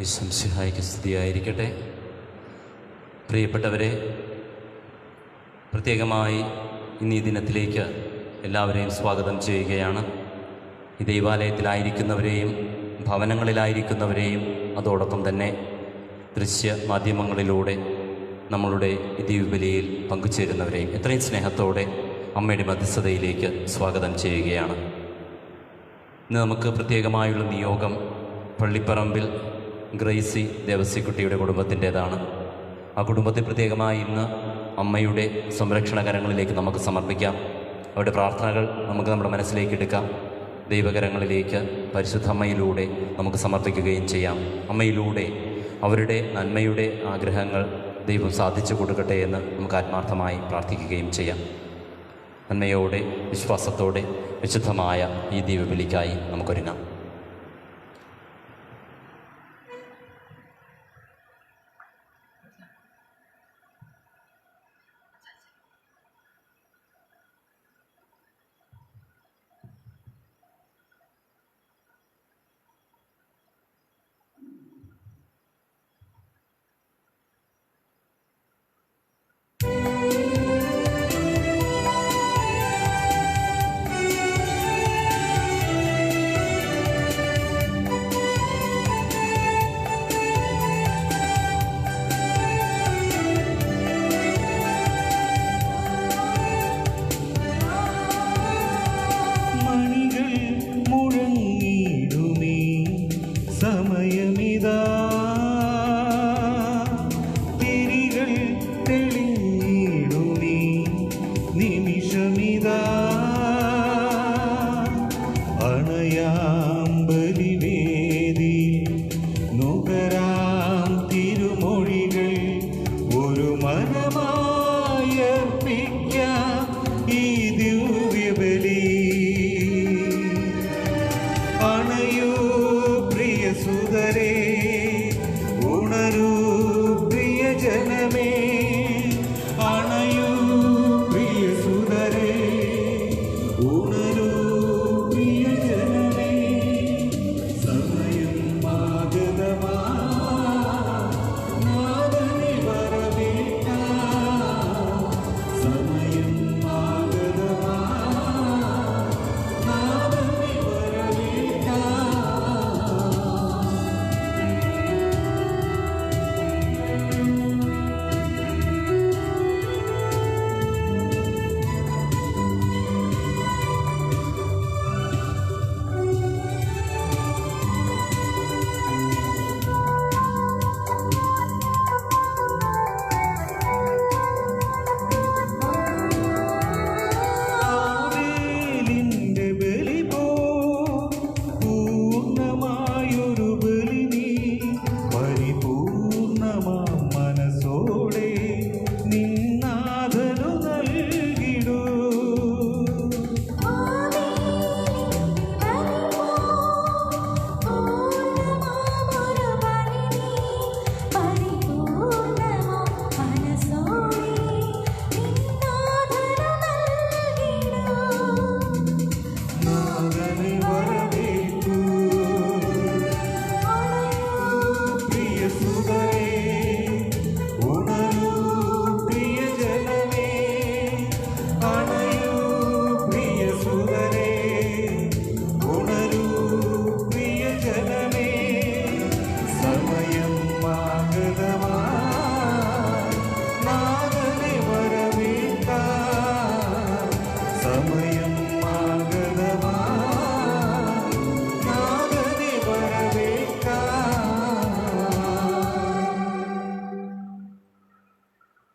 ഈശോമിശിഹായ്ക്ക് സ്തുതിയായിരിക്കട്ടെ. പ്രിയപ്പെട്ടവരെ, പ്രത്യേകമായി ഇന്ന് ഈ ദിനത്തിലേക്ക് എല്ലാവരെയും സ്വാഗതം ചെയ്യുകയാണ്. ഈ ദൈവാലയത്തിലായിരിക്കുന്നവരെയും ഭവനങ്ങളിലായിരിക്കുന്നവരെയും അതോടൊപ്പം തന്നെ ദൃശ്യ മാധ്യമങ്ങളിലൂടെ നമ്മളുടെ ഈ ദിവ്യബലിയിൽ പങ്കുചേരുന്നവരെയും എത്രയും സ്നേഹത്തോടെ അമ്മയുടെ മധ്യസ്ഥതയിലേക്ക് സ്വാഗതം ചെയ്യുകയാണ്. ഇന്ന് നമുക്ക് പ്രത്യേകമായുള്ള നിയോഗം പള്ളിപ്പറമ്പിൽ ഗ്രേസി ദേവസിക്കുട്ടിയുടെ കുടുംബത്തിൻ്റേതാണ്. ആ കുടുംബത്തെ പ്രത്യേകമായി ഇന്ന് അമ്മയുടെ സംരക്ഷണ കരങ്ങളിലേക്ക് നമുക്ക് സമർപ്പിക്കാം. അവരുടെ പ്രാർത്ഥനകൾ നമുക്ക് നമ്മുടെ മനസ്സിലേക്ക് എടുക്കാം. ദൈവകരങ്ങളിലേക്ക് പരിശുദ്ധ അമ്മയിലൂടെ നമുക്ക് സമർപ്പിക്കുകയും ചെയ്യാം. അമ്മയിലൂടെ അവരുടെ നന്മയുടെ ആഗ്രഹങ്ങൾ ദൈവം സാധിച്ചു കൊടുക്കട്ടെ എന്ന് നമുക്ക് ആത്മാർത്ഥമായി പ്രാർത്ഥിക്കുകയും ചെയ്യാം. നന്മയോടെ വിശ്വാസത്തോടെ വിശുദ്ധമായ ഈ ദിവ്യബലിക്കായി നമുക്കൊരുങ്ങാം.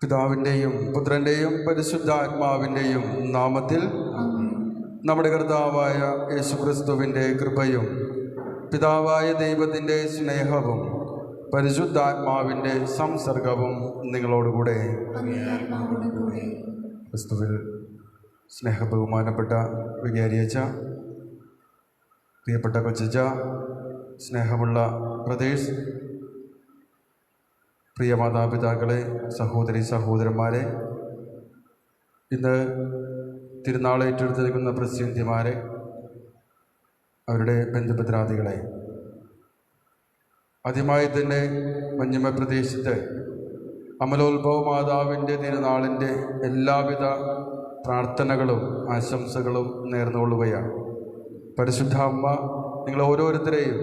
പിതാവിൻ്റെയും പുത്രൻ്റെയും പരിശുദ്ധാത്മാവിൻ്റെയും നാമത്തിൽ നമ്മുടെ കർത്താവായ യേശുക്രിസ്തുവിൻ്റെ കൃപയും പിതാവായ ദൈവത്തിൻ്റെ സ്നേഹവും പരിശുദ്ധാത്മാവിൻ്റെ സംസർഗവും നിങ്ങളോടുകൂടെ. ക്രിസ്തുവിൽ സ്നേഹബഹുമാനപ്പെട്ട വികാരിയച്ച, പ്രിയപ്പെട്ട കൊച്ചച്ച, സ്നേഹമുള്ള പ്രദേശ്, പ്രിയ മാതാപിതാക്കളെ, സഹോദരി സഹോദരന്മാരെ, ഇന്ന് തിരുനാൾ ഏറ്റെടുത്തിരിക്കുന്ന പ്രസിദ്ധിമാരെ, അവരുടെ ബന്ധുമിത്രാദികളെ, ആദ്യമായി തന്നെ മഞ്ഞമ്മ പ്രദേശത്ത് അമലോത്ഭവ മാതാവിൻ്റെ തിരുനാളിൻ്റെ എല്ലാവിധ പ്രാർത്ഥനകളും ആശംസകളും നേർന്നുകൊള്ളുകയാണ്. പരിശുദ്ധ അമ്മ നിങ്ങൾ ഓരോരുത്തരെയും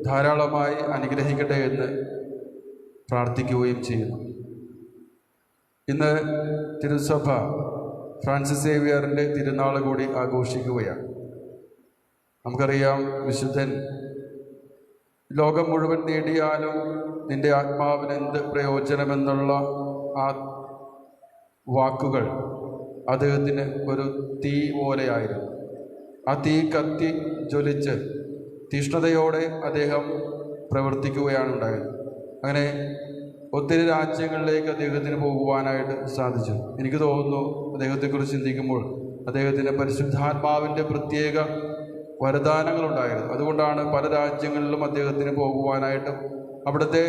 ധാരാളമായി അനുഗ്രഹിക്കട്ടെ എന്ന് പ്രാർത്ഥിക്കുകയും ചെയ്യുന്നു. ഇന്ന് തിരുസഭ ഫ്രാൻസിസ് സേവ്യറിൻ്റെ തിരുനാൾ കൂടി ആഘോഷിക്കുകയാണ്. നമുക്കറിയാം, വിശുദ്ധൻ ലോകം മുഴുവൻ നേടിയാലും നിന്റെ ആത്മാവിന് എന്ത് പ്രയോജനമെന്നുള്ള ആ വാക്കുകൾ അദ്ദേഹത്തിന് ഒരു തീ പോലെയായിരുന്നു. ആ തീ കത്തി ജ്വലിച്ച് തീഷ്ണതയോടെ അദ്ദേഹം പ്രവർത്തിക്കുകയാണ് ഉണ്ടായത്. അങ്ങനെ ഒത്തിരി രാജ്യങ്ങളിലേക്ക് അദ്ദേഹത്തിന് പോകുവാനായിട്ട് സാധിച്ചു. എനിക്ക് തോന്നുന്നു, അദ്ദേഹത്തെക്കുറിച്ച് ചിന്തിക്കുമ്പോൾ അദ്ദേഹത്തിന് പരിശുദ്ധാത്മാവിൻ്റെ പ്രത്യേക വരദാനങ്ങളുണ്ടായിരുന്നു. അതുകൊണ്ടാണ് പല രാജ്യങ്ങളിലും അദ്ദേഹത്തിന് പോകുവാനായിട്ടും അവിടുത്തെ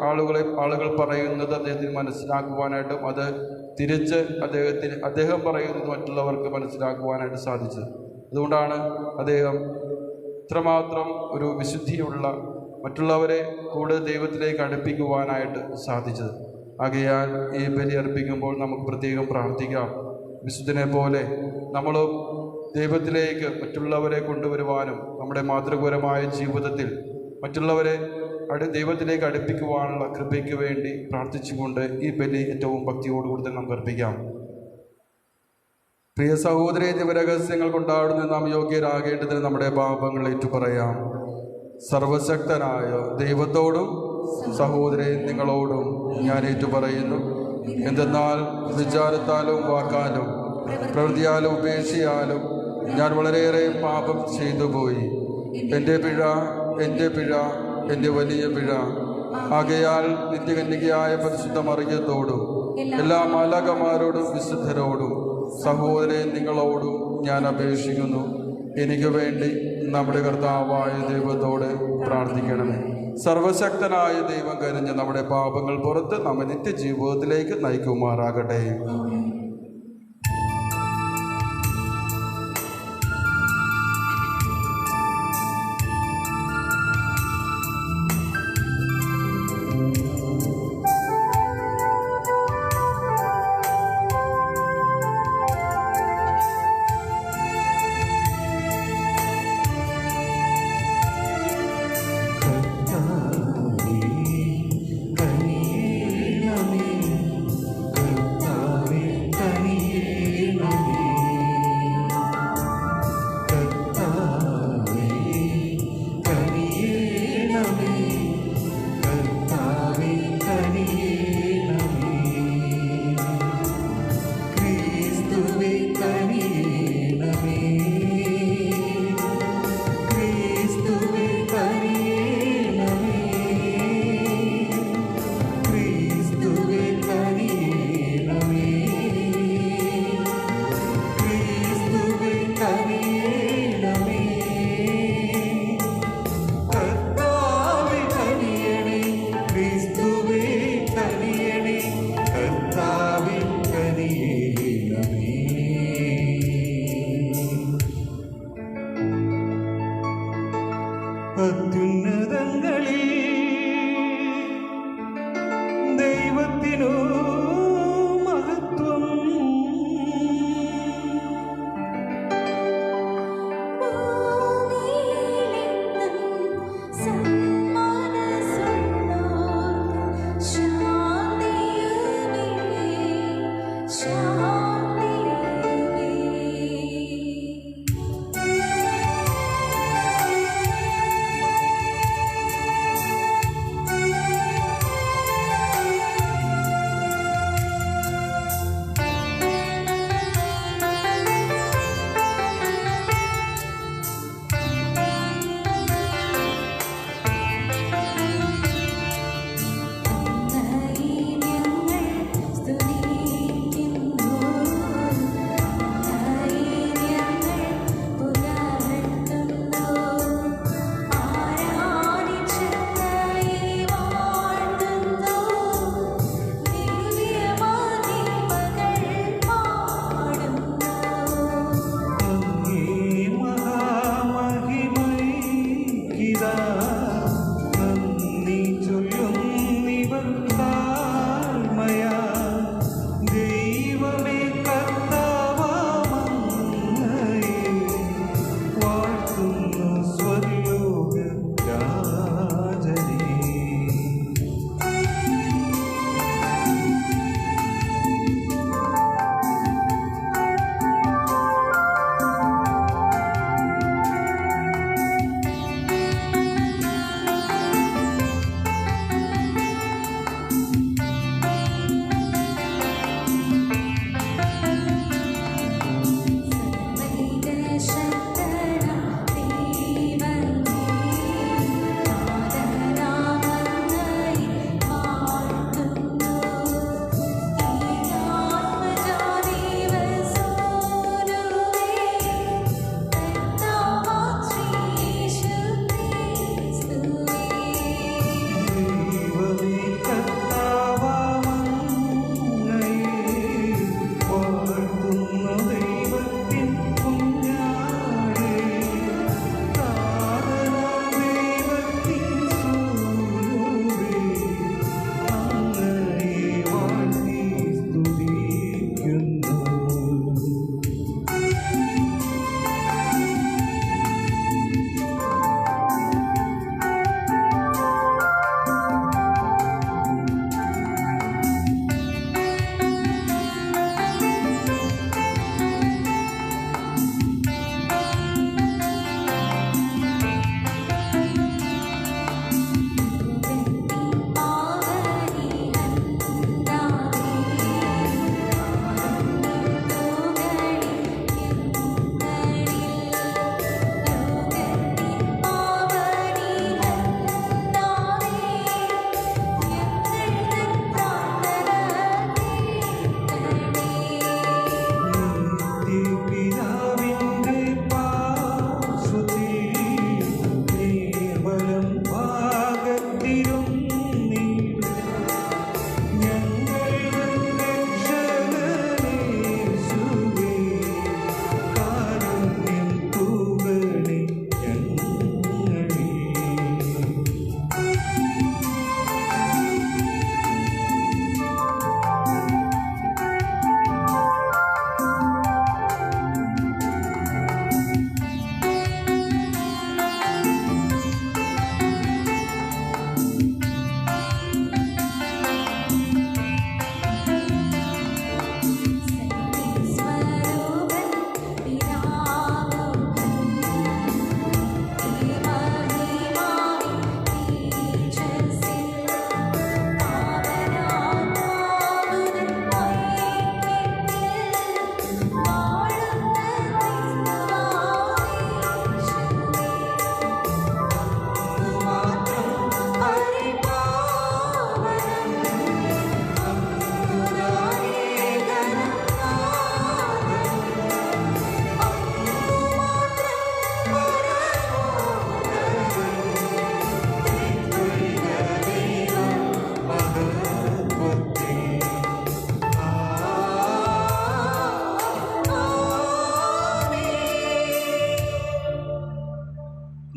ആളുകൾ പറയുന്നത് അദ്ദേഹത്തിന് മനസ്സിലാക്കുവാനായിട്ടും അത് തിരിച്ച് അദ്ദേഹം പറയുന്നത് മറ്റുള്ളവർക്ക് മനസ്സിലാക്കുവാനായിട്ട് സാധിച്ചത്. അതുകൊണ്ടാണ് അദ്ദേഹം ഇത്രമാത്രം ഒരു വിശുദ്ധിയുള്ള, മറ്റുള്ളവരെ കൂടുതൽ ദൈവത്തിലേക്ക് അടുപ്പിക്കുവാനായിട്ട് സാധിച്ചത്. ആകയാൽ ഈ ബലി അർപ്പിക്കുമ്പോൾ നമുക്ക് പ്രത്യേകം പ്രാർത്ഥിക്കാം. വിശുദ്ധനെ പോലെ നമ്മളും ദൈവത്തിലേക്ക് മറ്റുള്ളവരെ കൊണ്ടുവരുവാനും നമ്മുടെ മാതൃപരമായ ജീവിതത്തിൽ മറ്റുള്ളവരെ ദൈവത്തിലേക്ക് അടുപ്പിക്കുവാനുള്ള കൃപയ്ക്ക് വേണ്ടി പ്രാർത്ഥിച്ചുകൊണ്ട് ഈ ബലി ഏറ്റവും ഭക്തിയോടുകൂടി തന്നെ നമുക്ക് അർപ്പിക്കാം. പ്രിയ സഹോദരി, ദിവരഹസ്യങ്ങൾ കൊണ്ടാടുന്ന നാം യോഗ്യരാകേണ്ടതിന് നമ്മുടെ പാപങ്ങൾ ഏറ്റുപറയാം. സർവശക്തനായ ദൈവത്തോടും സഹോദരി നിങ്ങളോടും ഞാൻ ഏറ്റുപറയുന്നു. എന്തെന്നാൽ വിചാരത്താലും വാക്കാലും പ്രവൃത്തിയാലും ഉപേക്ഷയാലും ഞാൻ വളരെയേറെ പാപം ചെയ്തു പോയി. എൻ്റെ പിഴ എൻ്റെ വലിയ പിഴ. ആകയാൽ നിത്യകന്യകയായ പരിശുദ്ധ മറിയത്തോടും എല്ലാ മാലാഖമാരോടും വിശുദ്ധരോടും സഹോദരൻ നിങ്ങളോടും ഞാൻ അപേക്ഷിക്കുന്നു. എനിക്ക് വേണ്ടി നമ്മുടെ കർത്താവായ ദൈവത്തോട് പ്രാർത്ഥിക്കണമേ. സർവശക്തനായ ദൈവം കനിഞ്ഞ് നമ്മുടെ പാപങ്ങൾ പുറത്ത് നമ്മെ നിത്യജീവിതത്തിലേക്ക് നയിക്കുമാറാകട്ടെ. അത്യുന്നതങ്ങളിൽ ദൈവത്തിനു മഹത്വം.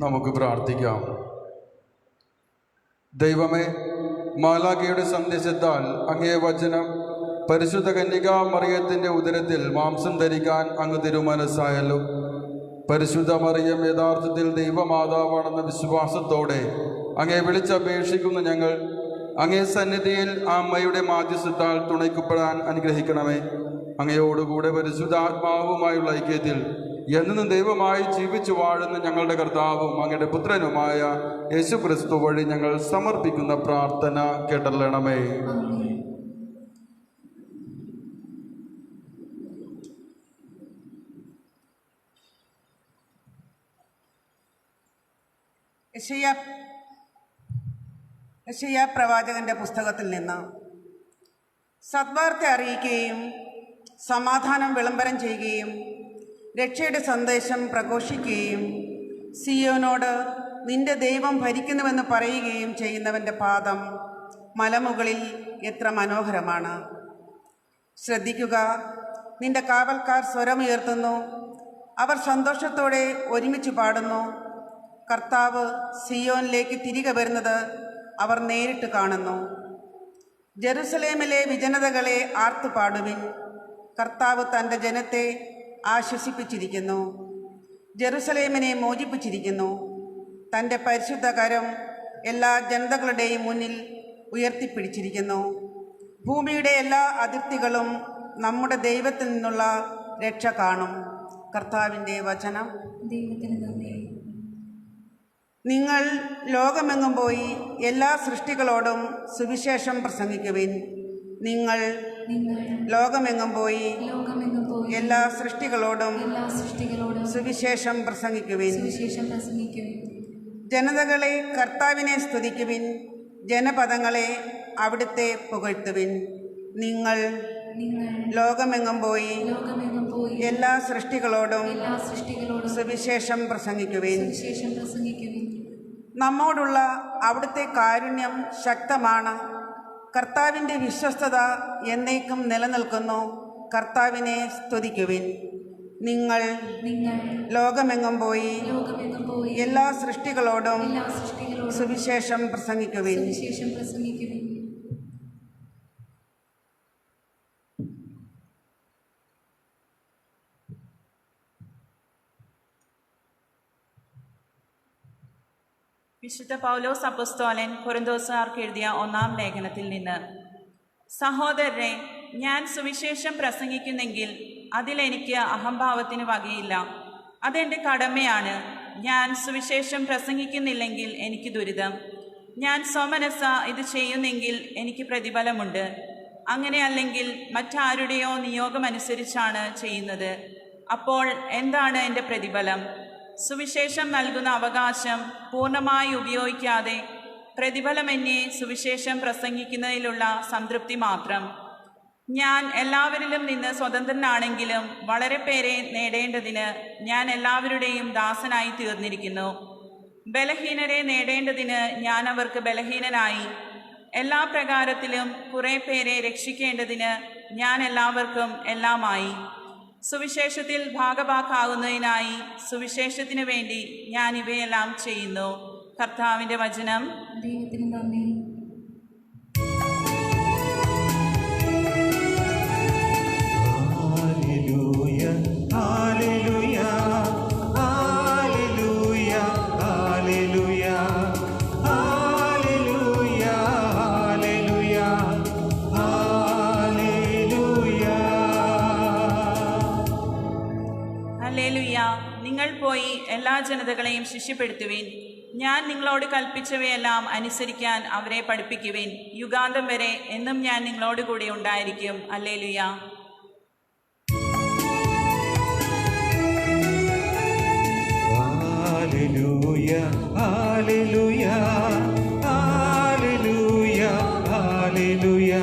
നമുക്ക് പ്രാർത്ഥിക്കാം. ദൈവമേ, മാലാഖയുടെ സന്ദേശത്താൽ അങ്ങേ വചനം പരിശുദ്ധ കന്യകാ മറിയത്തിൻ്റെ ഉദരത്തിൽ മാംസം ധരിക്കാൻ അങ്ങ് തിരുമനസ്സായല്ലോ. പരിശുദ്ധ മറിയം യഥാർത്ഥത്തിൽ ദൈവമാതാവാണെന്ന വിശ്വാസത്തോടെ അങ്ങേ വിളിച്ചപേക്ഷിക്കുന്ന ഞങ്ങൾ അങ്ങേ സന്നിധിയിൽ ആ അമ്മയുടെ മാധ്യസ്ഥത്താൽ തുണയ്ക്കപ്പെടാൻ അനുഗ്രഹിക്കണമേ. അങ്ങയോടുകൂടെ പരിശുദ്ധാത്മാവുമായുള്ള ഐക്യത്തിൽ എന്നും ദൈവമായി ജീവിച്ചു വാഴുന്ന ഞങ്ങളുടെ കർത്താവും അങ്ങയുടെ പുത്രനുമായ യേശു ക്രിസ്തു വഴി ഞങ്ങൾ സമർപ്പിക്കുന്ന പ്രാർത്ഥന കേട്ടല്ലണമേ. യെശയ്യാ പ്രവാചകന്റെ പുസ്തകത്തിൽ നിന്ന് സദ്വാർത്ത അറിയിക്കുകയും സമാധാനം വിളംബരം ചെയ്യുകയും രക്ഷയുടെ സന്ദേശം പ്രഘോഷിക്കുകയും സിയോനോട് നിന്റെ ദൈവം ഭരിക്കുന്നുവെന്ന് പറയുകയും ചെയ്യുന്നവൻ്റെ പാദം മലമുകളിൽ എത്ര മനോഹരമാണ്. ശ്രദ്ധിക്കുക, നിന്റെ കാവൽക്കാർ സ്വരമുയർത്തുന്നു, അവർ സന്തോഷത്തോടെ ഒരുമിച്ച് പാടുന്നു. കർത്താവ് സിയോനിലേക്ക് തിരികെ വരുന്നത് അവർ നേരിട്ട് കാണുന്നു. ജെറുസലേമിലെ വിജനതകളെ ആർത്തുപാടുവിൻ, കർത്താവ് തൻ്റെ ജനത്തെ ആശ്വസിപ്പിച്ചിരിക്കുന്നു, ജെറുസലേമിനെ മോചിപ്പിച്ചിരിക്കുന്നു. തൻ്റെ പരിശുദ്ധ കരം എല്ലാ ജനതകളുടെയും മുന്നിൽ ഉയർത്തിപ്പിടിച്ചിരിക്കുന്നു. ഭൂമിയുടെ എല്ലാ അതിർത്തികളും നമ്മുടെ ദൈവത്തിൽ നിന്നുള്ള രക്ഷ കാണും. കർത്താവിൻ്റെ വചനം. ദൈവത്തിന് നന്ദി. നിങ്ങൾ ലോകമെങ്ങും പോയി എല്ലാ സൃഷ്ടികളോടും സുവിശേഷം പ്രസംഗിക്കുവിൻ. നിങ്ങൾ ലോകമെങ്ങും പോയി എല്ലാ സൃഷ്ടികളോടും സുവിശേഷം പ്രസംഗിക്കുവിൻ. ജനതകളെ കർത്താവിനെ സ്തുതിക്കുവിൻ, ജനപദങ്ങളെ അവിടുത്തെ പുകഴ്ത്തുവിൻ. നിങ്ങൾ ലോകമെങ്ങും പോയി എല്ലാ സൃഷ്ടികളോടും സുവിശേഷം പ്രസംഗിക്കുവിൻ. നമ്മോടുള്ള അവിടുത്തെ കാരുണ്യം ശക്തമാണ്. കർത്താവിൻ്റെ വിശ്വസ്തത എന്നേക്കും നിലനിൽക്കുന്നു. കർത്താവിനെ സ്തുതിക്കുവിൻ. നിങ്ങൾ ലോകമെങ്ങും പോയി എല്ലാ സൃഷ്ടികളോടും സുവിശേഷം പ്രസംഗിക്കുവിൻ. വിശുദ്ധ പൗലോസ് അപ്പോസ്തലൻ കൊരിന്തോസുകാർക്ക് എഴുതിയ 1-ാം ലേഖനത്തിൽ നിന്ന്: സഹോദരരെ, ഞാൻ സുവിശേഷം പ്രസംഗിക്കുന്നെങ്കിൽ അതിലെനിക്ക് അഹംഭാവത്തിന് വകയില്ല. അതെൻ്റെ കടമയാണ്. ഞാൻ സുവിശേഷം പ്രസംഗിക്കുന്നില്ലെങ്കിൽ എനിക്ക് ദുരിതം. ഞാൻ സ്വമനസ്സ ഇത് ചെയ്യുന്നെങ്കിൽ എനിക്ക് പ്രതിഫലമുണ്ട്. അങ്ങനെയല്ലെങ്കിൽ മറ്റാരുടെയോ നിയോഗമനുസരിച്ചാണ് ചെയ്യുന്നത്. അപ്പോൾ എന്താണ് എൻ്റെ പ്രതിഫലം? സുവിശേഷം നൽകുന്ന അവകാശം പൂർണ്ണമായി ഉപയോഗിക്കാതെ പ്രതിഫലം എന്നെ സുവിശേഷം പ്രസംഗിക്കുന്നതിലുള്ള സംതൃപ്തി മാത്രം. ഞാൻ എല്ലാവരിലും നിന്ന് സ്വതന്ത്രനാണെങ്കിലും വളരെ പേരെ നേടേണ്ടതിന് ഞാൻ എല്ലാവരുടെയും ദാസനായി തീർന്നിരിക്കുന്നു. ബലഹീനരെ നേടേണ്ടതിന് ഞാൻ അവർക്ക് ബലഹീനനായി. എല്ലാ പ്രകാരത്തിലും കുറേ പേരെ രക്ഷിക്കേണ്ടതിന് ഞാൻ എല്ലാവർക്കും എല്ലാമായി. സുവിശേഷത്തിൽ ഭാഗഭാക്കാകുന്നതിനായി സുവിശേഷത്തിനു വേണ്ടി ഞാൻ ഇവയെല്ലാം ചെയ്യുന്നു. കർത്താവിൻ്റെ വചനം. ദൈവത്തിന് നന്ദി. Hallelujah, hallelujah, hallelujah, hallelujah, hallelujah, hallelujah, hallelujah. Hallelujah. നിങ്ങൾ പോയി എല്ലാ ജനതകളെയും ശിഷ്യപ്പെടുത്തുവിൻ. ഞാൻ നിങ്ങളോട് കൽപ്പിച്ചവയെല്ലാം അനുസരിക്കാൻ അവരെ പഠിപ്പിക്കുവിൻ. യുഗാന്തം വരെ എന്നും ഞാൻ നിങ്ങളോട് കൂടെ ഉണ്ടായിരിക്കും. Hallelujah. Hallelujah, hallelujah, hallelujah, hallelujah,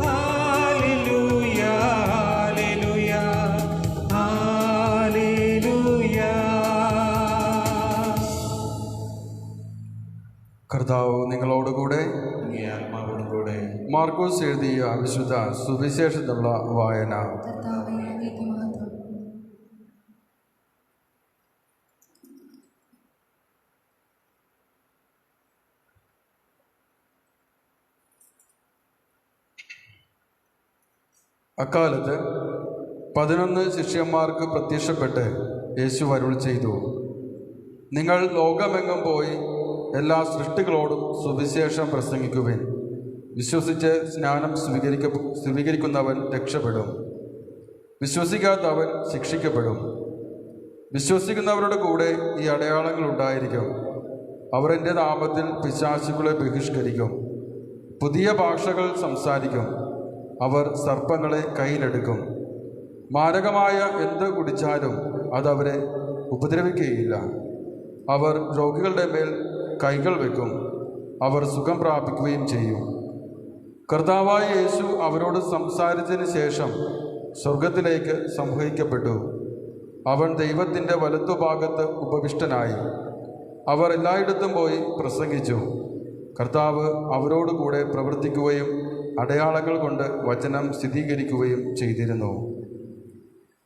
hallelujah, hallelujah, hallelujah. കർത്താവ് നിങ്ങളോടുകൂടെ, ആത്മാവോടുകൂടെ. മാർക്കോസ് എഴുതിയ വിശുദ്ധ സുവിശേഷത്തിലുള്ള വായന. കർത്താവേ, അങ്ങേക്ക് മഹത്വം. അക്കാലത്ത് 11 ശിഷ്യന്മാർക്ക് പ്രത്യക്ഷപ്പെട്ട് യേശു അരുൾ ചെയ്തു, നിങ്ങൾ ലോകമെങ്ങും പോയി എല്ലാ സൃഷ്ടികളോടും സുവിശേഷം പ്രസംഗിക്കുവിൻ. വിശ്വസിച്ച് സ്നാനം സ്വീകരിക്കുന്നവൻ രക്ഷപ്പെടും, വിശ്വസിക്കാത്തവൻ ശിക്ഷിക്കപ്പെടും. വിശ്വസിക്കുന്നവരുടെ കൂടെ ഈ അടയാളങ്ങൾ ഉണ്ടായിരിക്കും. അവർ എൻ്റെ നാമത്തിൽ പിശാചുക്കളെ ബഹിഷ്കരിക്കും, പുതിയ ഭാഷകൾ സംസാരിക്കും, അവർ സർപ്പങ്ങളെ കയ്യിലെടുക്കും, മാരകമായ എന്ത് കുടിച്ചാലും അതവരെ ഉപദ്രവിക്കുകയില്ല. അവർ രോഗികളുടെ മേൽ കൈകൾ വയ്ക്കും, അവർ സുഖം പ്രാപിക്കുകയും ചെയ്യും. കർത്താവായ യേശു അവരോട് സംസാരിച്ചതിന് ശേഷം സ്വർഗത്തിലേക്ക് സംവഹിക്കപ്പെട്ടു. അവൻ ദൈവത്തിൻ്റെ വലത്തുഭാഗത്ത് ഉപവിഷ്ടനായി. അവർ എല്ലായിടത്തും പോയി പ്രസംഗിച്ചു. കർത്താവ് അവരോടുകൂടെ പ്രവർത്തിക്കുകയും അടയാളങ്ങൾ കൊണ്ട് വചനം സ്ഥിരീകരിക്കുകയും ചെയ്തിരുന്നു.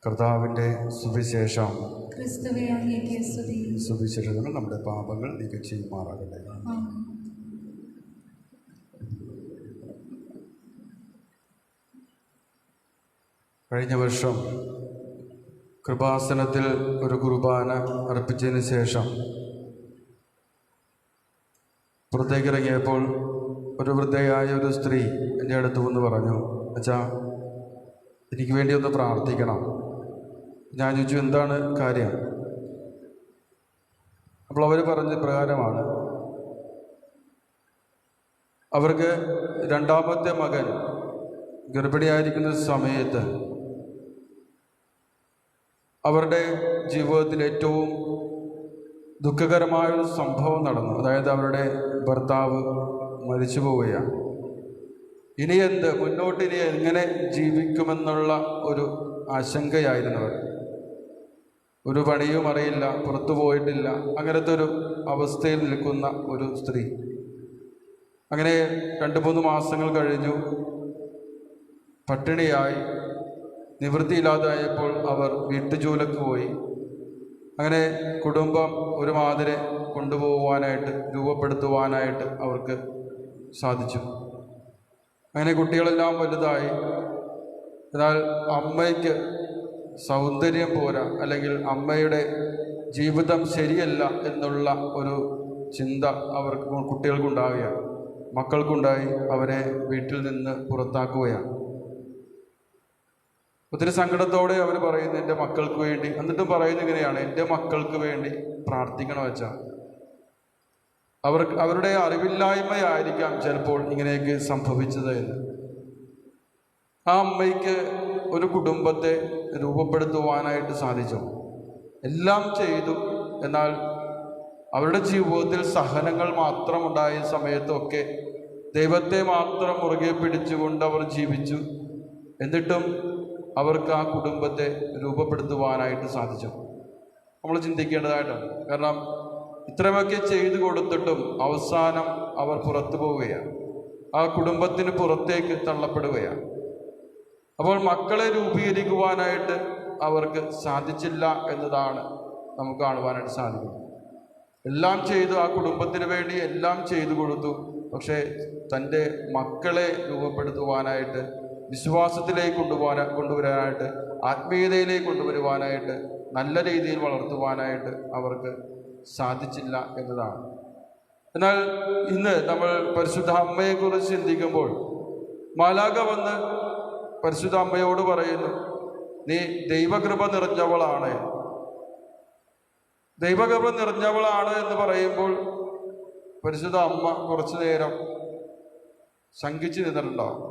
കർത്താവിൻ്റെ സുവിശേഷം. ക്രിസ്തുവേ അങ്ങേക്ക് സ്തുതി. സുവിശേഷങ്ങൾ നമ്മുടെ പാപങ്ങൾ നീക്കം ചെയ്യുമാറാകട്ടെ. ആമേൻ. കഴിഞ്ഞ വർഷം കൃപാസനത്തിൽ ഒരു കുർബാന അർപ്പിച്ചതിന് ശേഷം പുറത്തേക്കിറങ്ങിയപ്പോൾ ഒരു വൃദ്ധയായ ഒരു സ്ത്രീ എൻ്റെ അടുത്ത് വന്ന് പറഞ്ഞു, അച്ഛാ എനിക്ക് വേണ്ടി ഒന്ന് പ്രാർത്ഥിക്കണം. ഞാൻ ചോദിച്ചു, എന്താണ് കാര്യം? അപ്പോൾ അവർ പറഞ്ഞ പ്രകാരമാണ്, അവർക്ക് രണ്ടാമത്തെ മകൻ ഗർഭിണിയായിരിക്കുന്ന സമയത്ത് അവരുടെ ജീവിതത്തിൽ ഏറ്റവും ദുഃഖകരമായൊരു സംഭവം നടന്നു. അതായത് അവരുടെ ഭർത്താവ് മരിച്ചു പോവുകയാണ്. ഇനി എന്ത്, മുന്നോട്ട് ഇനി എങ്ങനെ ജീവിക്കുമെന്നുള്ള ഒരു ആശങ്കയായിരുന്നവർ. ഒരു പണിയും അറിയില്ല, പുറത്തു പോയിട്ടില്ല, അങ്ങനത്തെ ഒരു അവസ്ഥയിൽ നിൽക്കുന്ന ഒരു സ്ത്രീ. അങ്ങനെ 2-3 മാസങ്ങൾ കഴിഞ്ഞു. പട്ടിണിയായി, നിവൃത്തിയില്ലാതായപ്പോൾ അവർ വീട്ടുജോലിക്ക് പോയി. അങ്ങനെ കുടുംബം ഒരു മാതിരി കൊണ്ടുപോകുവാനായിട്ട്, രൂപപ്പെടുത്തുവാനായിട്ട് അവർക്ക് സാധിച്ചു. അങ്ങനെ കുട്ടികളെല്ലാം വലുതായി. എന്നാൽ അമ്മയ്ക്ക് സൗന്ദര്യം പോരാ, അല്ലെങ്കിൽ അമ്മയുടെ ജീവിതം ശരിയല്ല എന്നുള്ള ഒരു ചിന്ത അവർക്ക് കുട്ടികൾക്കുണ്ടാവുകയാണ്, മക്കൾക്കുണ്ടായി. അവരെ വീട്ടിൽ നിന്ന് പുറത്താക്കുകയാണ്. ഒത്തിരി സങ്കടത്തോടെ അവർ പറയുന്നു, എൻ്റെ മക്കൾക്ക് വേണ്ടി. എന്നിട്ടും പറയുന്നത് ഇങ്ങനെയാണ്, എൻ്റെ മക്കൾക്ക് വേണ്ടി പ്രാർത്ഥിക്കണം വെച്ചാൽ. അവരുടെ അറിവില്ലായ്മയായിരിക്കാം ചിലപ്പോൾ ഇങ്ങനെയൊക്കെ സംഭവിച്ചത് എന്ന്. ആ അമ്മയ്ക്ക് ഒരു കുടുംബത്തെ രൂപപ്പെടുത്തുവാനായിട്ട് സാധിച്ചു. എല്ലാം ചെയ്തു. എന്നാൽ അവരുടെ ജീവിതത്തിൽ സഹനങ്ങൾ മാത്രമുണ്ടായ സമയത്തൊക്കെ ദൈവത്തെ മാത്രം മുറുകെ പിടിച്ചുകൊണ്ട് അവർ ജീവിച്ചു. എന്നിട്ടും അവർക്ക് ആ കുടുംബത്തെ രൂപപ്പെടുത്തുവാനായിട്ട് സാധിച്ചു. നമ്മൾ ചിന്തിക്കേണ്ടതായിട്ടാണ്. കാരണം ഇത്രയൊക്കെ ചെയ്തു കൊടുത്തിട്ടും അവസാനം അവർ പുറത്തു പോവുകയാണ്, ആ കുടുംബത്തിന് പുറത്തേക്ക് തള്ളപ്പെടുകയാണ്. അപ്പോൾ മക്കളെ രൂപീകരിക്കുവാനായിട്ട് അവർക്ക് സാധിച്ചില്ല എന്നതാണ് നമുക്ക് കാണുവാനായിട്ട് സാധിക്കുന്നത്. എല്ലാം ചെയ്തു, ആ കുടുംബത്തിന് വേണ്ടി എല്ലാം ചെയ്തു കൊടുത്തു. പക്ഷേ തൻ്റെ മക്കളെ രൂപപ്പെടുത്തുവാനായിട്ട്, വിശ്വാസത്തിലേക്ക് കൊണ്ടുവരാനായിട്ട്, ആത്മീയതയിലേക്ക് കൊണ്ടുവരുവാനായിട്ട്, നല്ല രീതിയിൽ വളർത്തുവാനായിട്ട് അവർക്ക് സാധിച്ചില്ല എന്നതാണ്. എന്നാൽ ഇന്ന് നമ്മൾ പരിശുദ്ധ അമ്മയെക്കുറിച്ച് ചിന്തിക്കുമ്പോൾ മാലാഖ വന്ന് പരിശുദ്ധ അമ്മയോട് പറയുന്നു, നീ ദൈവകൃപ നിറഞ്ഞവളാണ്. ദൈവകൃപ നിറഞ്ഞവളാണ് എന്ന് പറയുമ്പോൾ പരിശുദ്ധ അമ്മ കുറച്ചു നേരം ശങ്കിച്ചു നിന്നിട്ടുണ്ടാവും.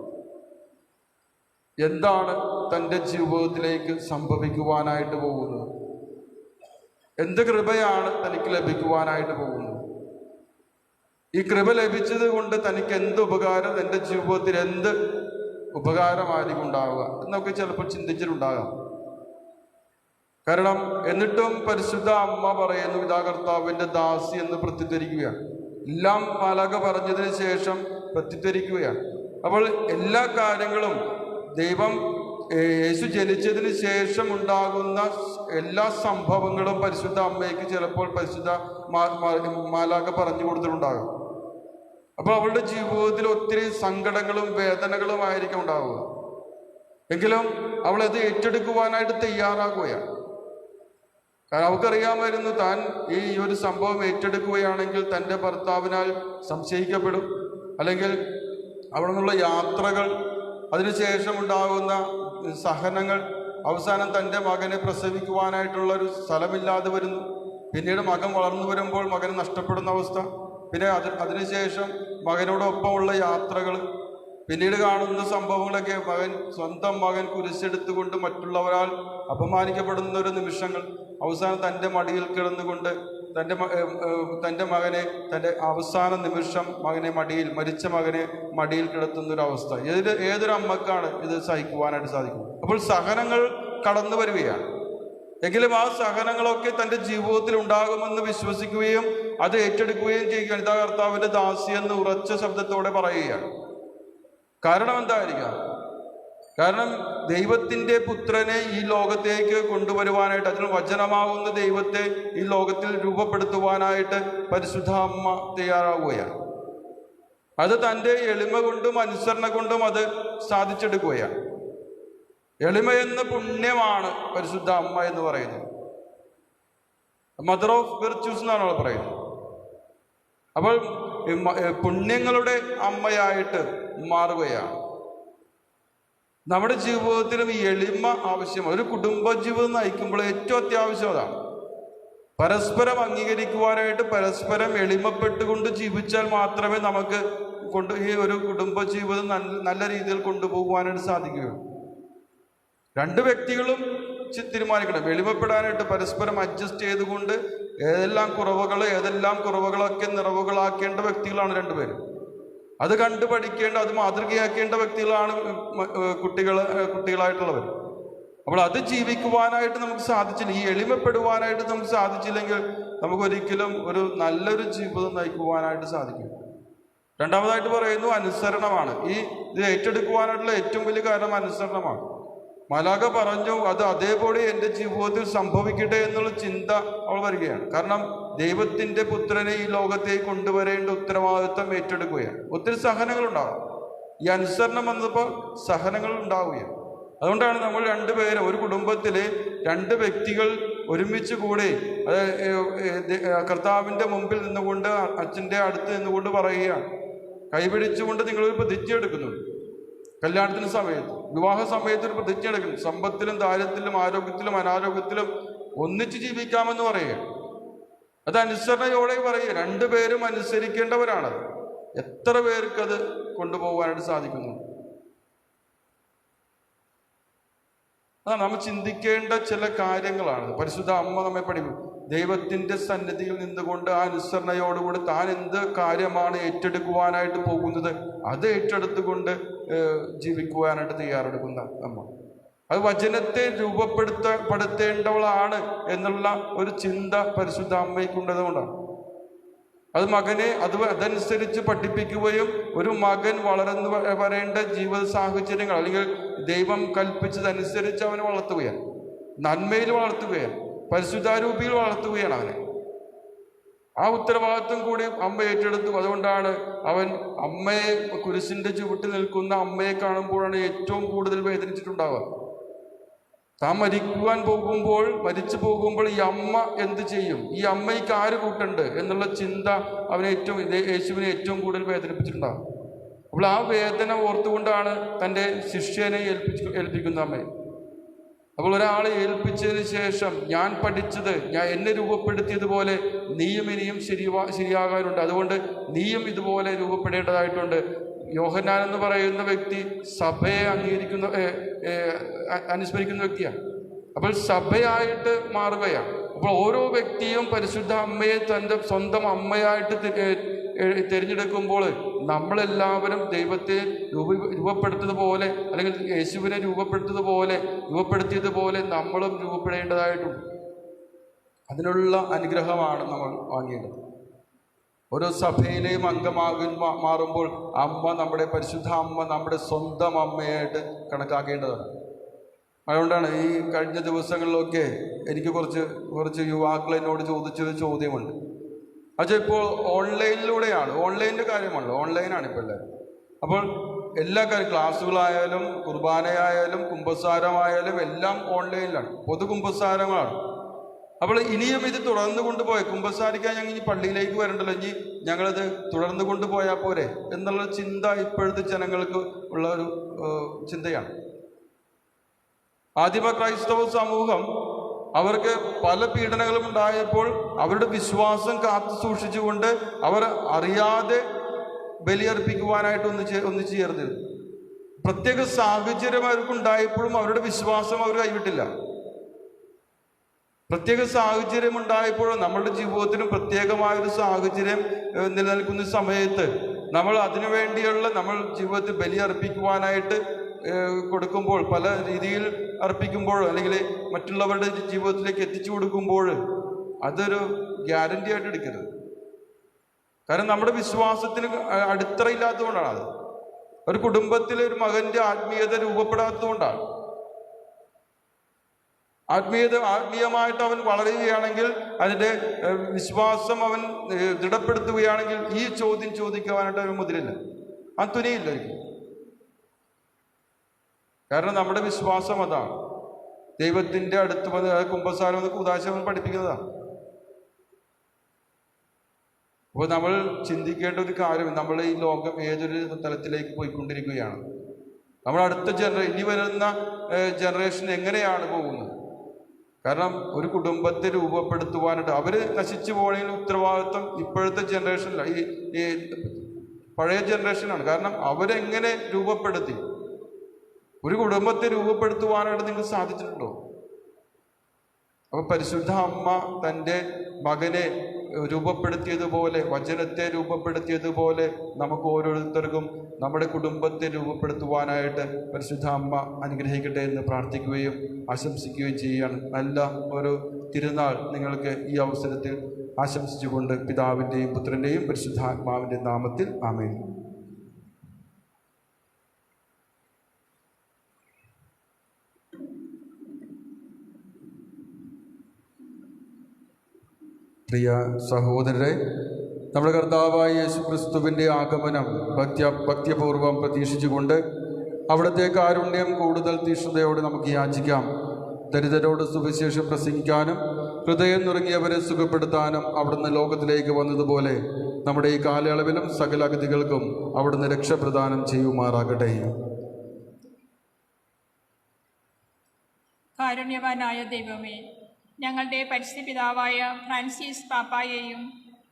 എന്താണ് തൻ്റെ ജീവിതത്തിലേക്ക് സംഭവിക്കുവാനായിട്ട് പോകുന്നത്? എന്ത് കൃപയാണ് തനിക്ക് ലഭിക്കുവാനായിട്ട് പോകുന്നത്? ഈ കൃപ ലഭിച്ചത് കൊണ്ട് തനിക്ക് എന്ത് ഉപകാരം, എൻ്റെ ജീവിതത്തിൽ എന്ത് ഉപകാരമായിരിക്കും ഉണ്ടാവുക എന്നൊക്കെ ചിലപ്പോൾ ചിന്തിച്ചിട്ടുണ്ടാകാം. കാരണം എന്നിട്ടും പരിശുദ്ധ അമ്മ പറയുന്നു, ഇതാ കർത്താവിൻ്റെ ദാസി എന്ന് പ്രത്യുദ്ധരിക്കുകയാണ്. എല്ലാം മാലാഖ പറഞ്ഞതിന് ശേഷം പ്രത്യുദ്ധരിക്കുകയാണ്. അപ്പോൾ എല്ലാ കാര്യങ്ങളും ദൈവം യേശു ജനിച്ചതിന് ശേഷം ഉണ്ടാകുന്ന എല്ലാ സംഭവങ്ങളും പരിശുദ്ധ അമ്മയ്ക്ക് ചിലപ്പോൾ പരിശുദ്ധ മാലാഖ പറഞ്ഞു കൊടുത്തിട്ടുണ്ടാകും. അപ്പോൾ അവളുടെ ജീവിതത്തിൽ ഒത്തിരി സങ്കടങ്ങളും വേദനകളും ആയിരിക്കും ഉണ്ടാവുക. എങ്കിലും അവളത് ഏറ്റെടുക്കുവാനായിട്ട് തയ്യാറാകുകയാണ്. കാരണം അവൾക്കറിയാമായിരുന്നു താൻ ഈ ഒരു സംഭവം ഏറ്റെടുക്കുകയാണെങ്കിൽ തൻ്റെ ഭർത്താവിനാൽ സംശയിക്കപ്പെടും, അല്ലെങ്കിൽ അവിടെ നിന്നുള്ള യാത്രകൾ, അതിനുശേഷം ഉണ്ടാകുന്ന സഹനങ്ങൾ, അവസാനം തൻ്റെ മകനെ പ്രസവിക്കുവാനായിട്ടുള്ള ഒരു സ്ഥലമില്ലാതെ വരുന്നു. പിന്നീട് മകൻ വളർന്നു വരുമ്പോൾ മകന് നഷ്ടപ്പെടുന്ന അവസ്ഥ, പിന്നെ അതിനുശേഷം മകനോടൊപ്പമുള്ള യാത്രകൾ, പിന്നീട് കാണുന്ന സംഭവങ്ങളൊക്കെ സ്വന്തം മകൻ കുരിശെടുത്തുകൊണ്ട് മറ്റുള്ളവരാൽ അപമാനിക്കപ്പെടുന്ന ഒരു നിമിഷങ്ങൾ, അവസാനം തൻ്റെ മടിയിൽ കിടന്നുകൊണ്ട് തൻ്റെ മകനെ, തൻ്റെ അവസാന നിമിഷം മരിച്ച മകനെ മടിയിൽ കിടത്തുന്നൊരവസ്ഥ. ഏതൊരു അമ്മക്കാണ് ഇത് സഹിക്കുവാനായിട്ട് സാധിക്കുന്നത്? അപ്പോൾ സഹനങ്ങൾ കടന്നു വരികയാണ്. എങ്കിലും ആ സഹനങ്ങളൊക്കെ തൻ്റെ ജീവിതത്തിൽ ഉണ്ടാകുമെന്ന് വിശ്വസിക്കുകയും അത് ഏറ്റെടുക്കുകയും ചെയ്യുകയാണ്. ഇതാ കർത്താവിൻ്റെ ദാസി എന്ന് ഉറച്ച ശബ്ദത്തോടെ പറയുകയാണ്. കാരണം എന്തായിരിക്കാം? കാരണം ദൈവത്തിൻ്റെ പുത്രനെ ഈ ലോകത്തേക്ക് കൊണ്ടുവരുവാനായിട്ട്, അതിന് വചനമാകുന്ന ദൈവത്തെ ഈ ലോകത്തിൽ രൂപപ്പെടുത്തുവാനായിട്ട് പരിശുദ്ധ അമ്മ തയ്യാറാവുകയാണ്. അത് തൻ്റെ എളിമ കൊണ്ടും അനുസരണ കൊണ്ടും അത് സാധിച്ചെടുക്കുകയാണ്. എളിമയെന്ന പുണ്യമാണ് പരിശുദ്ധ അമ്മ എന്ന് പറയുന്നത്. മദർ ഓഫ് വിർച്യൂസ് എന്നാണ് അവൾ പറയുന്നത്. അപ്പോൾ പുണ്യങ്ങളുടെ അമ്മയായിട്ട് മാറുകയാണ്. നമ്മുടെ ജീവിതത്തിലും ഈ എളിമ ആവശ്യമാണ്. ഒരു കുടുംബജീവിതം നയിക്കുമ്പോൾ ഏറ്റവും അത്യാവശ്യം അതാണ്. പരസ്പരം അംഗീകരിക്കുവാനായിട്ട് പരസ്പരം എളിമപ്പെട്ടുകൊണ്ട് ജീവിച്ചാൽ മാത്രമേ നമുക്ക് ഈ ഒരു കുടുംബജീവിതം നല്ല രീതിയിൽ കൊണ്ടുപോകുവാനായിട്ട് സാധിക്കുകയുള്ളൂ. രണ്ട് വ്യക്തികളും തീരുമാനിക്കണം എളിമപ്പെടാനായിട്ട്, പരസ്പരം അഡ്ജസ്റ്റ് ചെയ്തുകൊണ്ട് ഏതെല്ലാം കുറവുകളൊക്കെ നിറവുകളാക്കേണ്ട വ്യക്തികളാണ് രണ്ടുപേരും. അത് കണ്ടു പഠിക്കേണ്ട, അത് മാതൃകയാക്കേണ്ട വ്യക്തികളാണ് കുട്ടികളായിട്ടുള്ളവർ. അപ്പോൾ അത് ജീവിക്കുവാനായിട്ട് നമുക്ക് സാധിച്ചില്ല, ഈ എളിമപ്പെടുവാനായിട്ട് നമുക്ക് സാധിച്ചില്ലെങ്കിൽ നമുക്കൊരിക്കലും ഒരു നല്ലൊരു ജീവിതം നയിക്കുവാനായിട്ട് സാധിക്കും. രണ്ടാമതായിട്ട് പറയുന്നു അനുസരണമാണ്. ഇത് ഏറ്റെടുക്കുവാനായിട്ടുള്ള ഏറ്റവും വലിയ കാരണം അനുസരണമാണ്. മലാഖ പറഞ്ഞു അത് അതേപോലെ എൻ്റെ ജീവിതത്തിൽ സംഭവിക്കട്ടെ എന്നുള്ള ചിന്ത അവൾ വരികയാണ്. കാരണം ദൈവത്തിൻ്റെ പുത്രനെ ഈ ലോകത്തേക്ക് കൊണ്ടുവരേണ്ട ഉത്തരവാദിത്വം ഏറ്റെടുക്കുകയാണ്. ഒത്തിരി സഹനങ്ങളുണ്ടാവും. ഈ അനുസരണം വന്നപ്പോൾ സഹനങ്ങൾ ഉണ്ടാവുകയാണ്. അതുകൊണ്ടാണ് നമ്മൾ രണ്ടുപേരും, ഒരു കുടുംബത്തിലെ രണ്ട് വ്യക്തികൾ ഒരുമിച്ച് കൂടി കർത്താവിൻ്റെ മുമ്പിൽ നിന്നുകൊണ്ട്, അച്ഛൻ്റെ അടുത്ത് നിന്നുകൊണ്ട് പറയുകയാണ്, കൈപിടിച്ചുകൊണ്ട് നിങ്ങളൊരു പ്രതിജ്ഞ എടുക്കുന്നുണ്ട്. കല്യാണത്തിന് സമയത്ത്, വിവാഹ സമയത്ത് ഒരു പ്രതിജ്ഞ എടുക്കുന്നു. സമ്പത്തിലും ദാരിദ്ര്യത്തിലും ആരോഗ്യത്തിലും അനാരോഗ്യത്തിലും ഒന്നിച്ച് ജീവിക്കാമെന്ന് പറയുക. അത് അനുസരണയോടെ പറയുക. രണ്ടുപേരും അനുസരിക്കേണ്ടവരാണത്. എത്ര പേർക്കത് കൊണ്ടുപോകാനായിട്ട് സാധിക്കുന്നു? അതാണ് നമ്മൾ ചിന്തിക്കേണ്ട ചില കാര്യങ്ങളാണ്. പരിശുദ്ധ അമ്മ നമ്മെ പഠിക്കും. ദൈവത്തിൻ്റെ സന്നിധിയിൽ നിന്നുകൊണ്ട് ആ അനുസരണയോടുകൂടി താൻ എന്ത് കാര്യമാണ് ഏറ്റെടുക്കുവാനായിട്ട് പോകുന്നത് അത് ഏറ്റെടുത്തുകൊണ്ട് ജീവിക്കുവാനായിട്ട് തയ്യാറെടുക്കുന്ന അമ്മ. അത് വചനത്തെ രൂപപ്പെടുത്തേണ്ടവളാണ് എന്നുള്ള ഒരു ചിന്ത പരിശുദ്ധ അമ്മയ്ക്കുണ്ടതുകൊണ്ടാണ്. അത് മകനെ അതനുസരിച്ച് പഠിപ്പിക്കുകയും ഒരു മകൻ വളർന്നു വരേണ്ട ജീവിത സാഹചര്യങ്ങൾ അല്ലെങ്കിൽ ദൈവം കൽപ്പിച്ചതനുസരിച്ച് അവനെ വളർത്തുകയാണ്, നന്മയിൽ വളർത്തുകയാണ്, പരിശുദ്ധാരൂപിയിൽ വളർത്തുകയാണ് അവനെ. ആ ഉത്തരവാദിത്വം കൂടി അമ്മ ഏറ്റെടുത്തു. അതുകൊണ്ടാണ് അവൻ അമ്മയെ, കുരിശിൻ്റെ ചുവട്ടിൽ നിൽക്കുന്ന അമ്മയെ കാണുമ്പോഴാണ് ഏറ്റവും കൂടുതൽ വേദനിച്ചിട്ടുണ്ടാവുക. താൻ മരിച്ചു പോകുമ്പോൾ ഈ അമ്മ എന്ത് ചെയ്യും, ഈ അമ്മയ്ക്ക് ആര് കൂട്ടുണ്ട് എന്നുള്ള ചിന്ത യേശുവിനെ ഏറ്റവും കൂടുതൽ വേദനിപ്പിച്ചിട്ടുണ്ടാകും. അപ്പോൾ ആ വേദന ഓർത്തുകൊണ്ടാണ് തൻ്റെ ശിഷ്യനെ ഏൽപ്പിക്കുന്ന അമ്മയെ. അപ്പോൾ ഒരാളെ ഏൽപ്പിച്ചതിന് ശേഷം ഞാൻ പഠിച്ചത്, എന്നെ രൂപപ്പെടുത്തിയതുപോലെ നീയും ഇനിയും ശരിയാകാനുണ്ട്, അതുകൊണ്ട് നീയും ഇതുപോലെ രൂപപ്പെടേണ്ടതായിട്ടുണ്ട്. യോഹന്നാൻ എന്ന് പറയുന്ന വ്യക്തി സഭയെ അനുസ്മരിക്കുന്ന വ്യക്തിയാണ്. അപ്പോൾ സഭയായിട്ട് മാറുകയാണ്. അപ്പോൾ ഓരോ വ്യക്തിയും പരിശുദ്ധ അമ്മയെ തൻ്റെ സ്വന്തം അമ്മയായിട്ട് തിരഞ്ഞെടുക്കുമ്പോൾ നമ്മളെല്ലാവരും ദൈവത്തെ രൂപപ്പെടുത്തിയതുപോലെ അല്ലെങ്കിൽ യേശുവിനെ രൂപപ്പെടുത്തിയതുപോലെ നമ്മളും രൂപപ്പെടേണ്ടതായിട്ടുണ്ട്. അതിനുള്ള അനുഗ്രഹമാണ് നമ്മൾ വാങ്ങേണ്ടത്. ഓരോ സഭയിലെയും മാറുമ്പോൾ നമ്മുടെ പരിശുദ്ധ അമ്മ നമ്മുടെ സ്വന്തം അമ്മയായിട്ട് കണക്കാക്കേണ്ടതാണ്. അതുകൊണ്ടാണ് ഈ കഴിഞ്ഞ ദിവസങ്ങളിലൊക്കെ എനിക്ക് കുറച്ച് യുവാക്കൾ എന്നോട് ചോദിച്ചൊരു ചോദ്യമുണ്ട്. അത് ഇപ്പോൾ ഓൺലൈനിലൂടെയാണ്, ഓൺലൈനിൻ്റെ കാര്യമാണല്ലോ, ഓൺലൈനാണ് ഇപ്പോൾ എല്ലാവരും. അപ്പോൾ എല്ലാ ക്ലാസ്സുകളായാലും കുർബാനയായാലും കുമ്പസാരമായാലും എല്ലാം ഓൺലൈനിലാണ്, പൊതു കുമ്പസാരങ്ങളാണ്. അപ്പോൾ ഇനിയും ഇത് തുടർന്നു കൊണ്ടുപോയ കുമ്പസാരിക്കാൻ ഞങ്ങൾ ഇനി പള്ളിയിലേക്ക് വരണ്ടല്ലോ, ഇനി ഞങ്ങളത് തുടർന്നു കൊണ്ടുപോയാൽ പോരെ എന്നുള്ള ചിന്ത ഇപ്പോഴത്തെ ജനങ്ങൾക്ക് ഉള്ള ഒരു ചിന്തയാണ്. ആദിമ ക്രൈസ്തവ സമൂഹം അവർക്ക് പല പീഡനങ്ങളും ഉണ്ടായപ്പോൾ അവരുടെ വിശ്വാസം കാത്തു സൂക്ഷിച്ചുകൊണ്ട് അവർ അറിയാതെ ബലിയർപ്പിക്കുവാനായിട്ട് ഒന്നിച്ചു ചേർന്നിരുന്നു. പ്രത്യേക സാഹചര്യം അവർക്കുണ്ടായപ്പോഴും അവരുടെ വിശ്വാസം അവർ കൈവിട്ടില്ല. പ്രത്യേക സാഹചര്യം ഉണ്ടായപ്പോഴും നമ്മളുടെ ജീവിതത്തിനും പ്രത്യേകമായൊരു സാഹചര്യം നിലനിൽക്കുന്ന സമയത്ത് നമ്മൾ അതിനു വേണ്ടിയുള്ള നമ്മൾ ജീവിതത്തിൽ ബലി അർപ്പിക്കുവാനായിട്ട് കൊടുക്കുമ്പോൾ, പല രീതിയിൽ അർപ്പിക്കുമ്പോൾ അല്ലെങ്കിൽ മറ്റുള്ളവരുടെ ജീവിതത്തിലേക്ക് എത്തിച്ചു കൊടുക്കുമ്പോൾ അതൊരു ഗ്യാരണ്ടി ആയിട്ട് എടുക്കരുത്. കാരണം നമ്മുടെ വിശ്വാസത്തിന് അടിത്തറയില്ലാത്തതുകൊണ്ടാണ് അത്. ഒരു കുടുംബത്തിലെ ഒരു മകൻ്റെ ആത്മീയത രൂപപ്പെടാത്തതുകൊണ്ടാണ്. ആത്മീയമായിട്ട് അവൻ വളരുകയാണെങ്കിൽ, അതിൻ്റെ വിശ്വാസം അവൻ ദൃഢപ്പെടുത്തുകയാണെങ്കിൽ ഈ ചോദ്യം ചോദിക്കുവാനായിട്ട് അവൻ മുതിരില്ല, അവൻ തുനിയില്ല ഒരിക്കലും. കാരണം നമ്മുടെ വിശ്വാസം അതാണ്. ദൈവത്തിൻ്റെ അടുത്ത് വന്ന് കുമ്പസാരം എന്നൊക്കെ ഉദാശം പഠിപ്പിക്കുന്നതാണ്. അപ്പോൾ നമ്മൾ ചിന്തിക്കേണ്ട ഒരു കാര്യം, നമ്മൾ ഈ ലോകം ഏതൊരു തലത്തിലേക്ക് പോയിക്കൊണ്ടിരിക്കുകയാണ്. നമ്മൾ അടുത്ത ഇനി വരുന്ന ജനറേഷൻ എങ്ങനെയാണ് പോകുന്നത്? കാരണം ഒരു കുടുംബത്തെ രൂപപ്പെടുത്തുവാനായിട്ട് അവർ നശിച്ചു പോകണമെങ്കിൽ ഉത്തരവാദിത്വം ഇപ്പോഴത്തെ ജനറേഷനില്ല, ഈ പഴയ ജനറേഷനാണ്. കാരണം അവരെങ്ങനെ രൂപപ്പെടുത്തി ഒരു കുടുംബത്തെ രൂപപ്പെടുത്തുവാനായിട്ട് നിങ്ങൾക്ക് സാധിച്ചിട്ടുണ്ടോ? അപ്പോൾ പരിശുദ്ധ അമ്മ തൻ്റെ മകനെ രൂപപ്പെടുത്തിയതുപോലെ, വചനത്തെ രൂപപ്പെടുത്തിയതുപോലെ നമുക്ക് ഓരോരുത്തർക്കും നമ്മുടെ കുടുംബത്തെ രൂപപ്പെടുത്തുവാനായിട്ട് പരിശുദ്ധ അമ്മ അനുഗ്രഹിക്കട്ടെ എന്ന് പ്രാർത്ഥിക്കുകയും ആശംസിക്കുകയും ചെയ്യുകയാണ്. നല്ല ഒരു തിരുനാൾ നിങ്ങൾക്ക് ഈ അവസരത്തിൽ ആശംസിച്ചുകൊണ്ട് പിതാവിൻ്റെയും പുത്രൻ്റെയും പരിശുദ്ധാത്മാവിൻ്റെ നാമത്തിൽ ആമേൻ. പ്രിയ സഹോദരരെ, നമ്മുടെ കർത്താവായ യേശുക്രിസ്തുവിൻ്റെ ആഗമനം ഭക്തിപൂർവം പ്രതീക്ഷിച്ചുകൊണ്ട് അവിടുത്തെ കാരുണ്യം കൂടുതൽ തീഷ്ണതയോടെ നമുക്ക് യാചിക്കാം. ദരിദ്രരോട് സുവിശേഷം പ്രസംഗിക്കാനും ഹൃദയം നുറുങ്ങിയവരെ സുഖപ്പെടുത്താനും അവിടുന്ന് ലോകത്തിലേക്ക് വന്നതുപോലെ നമ്മുടെ ഈ കാലയളവിലും സകല അഗതികൾക്കും അവിടുന്ന് രക്ഷപ്രദാനം ചെയ്യുമാറാകട്ടെ. കാരുണ്യവാനായ ദൈവമേ, ഞങ്ങളുടെ പരിശുദ്ധ പിതാവായ ഫ്രാൻസിസ് പാപ്പായെയും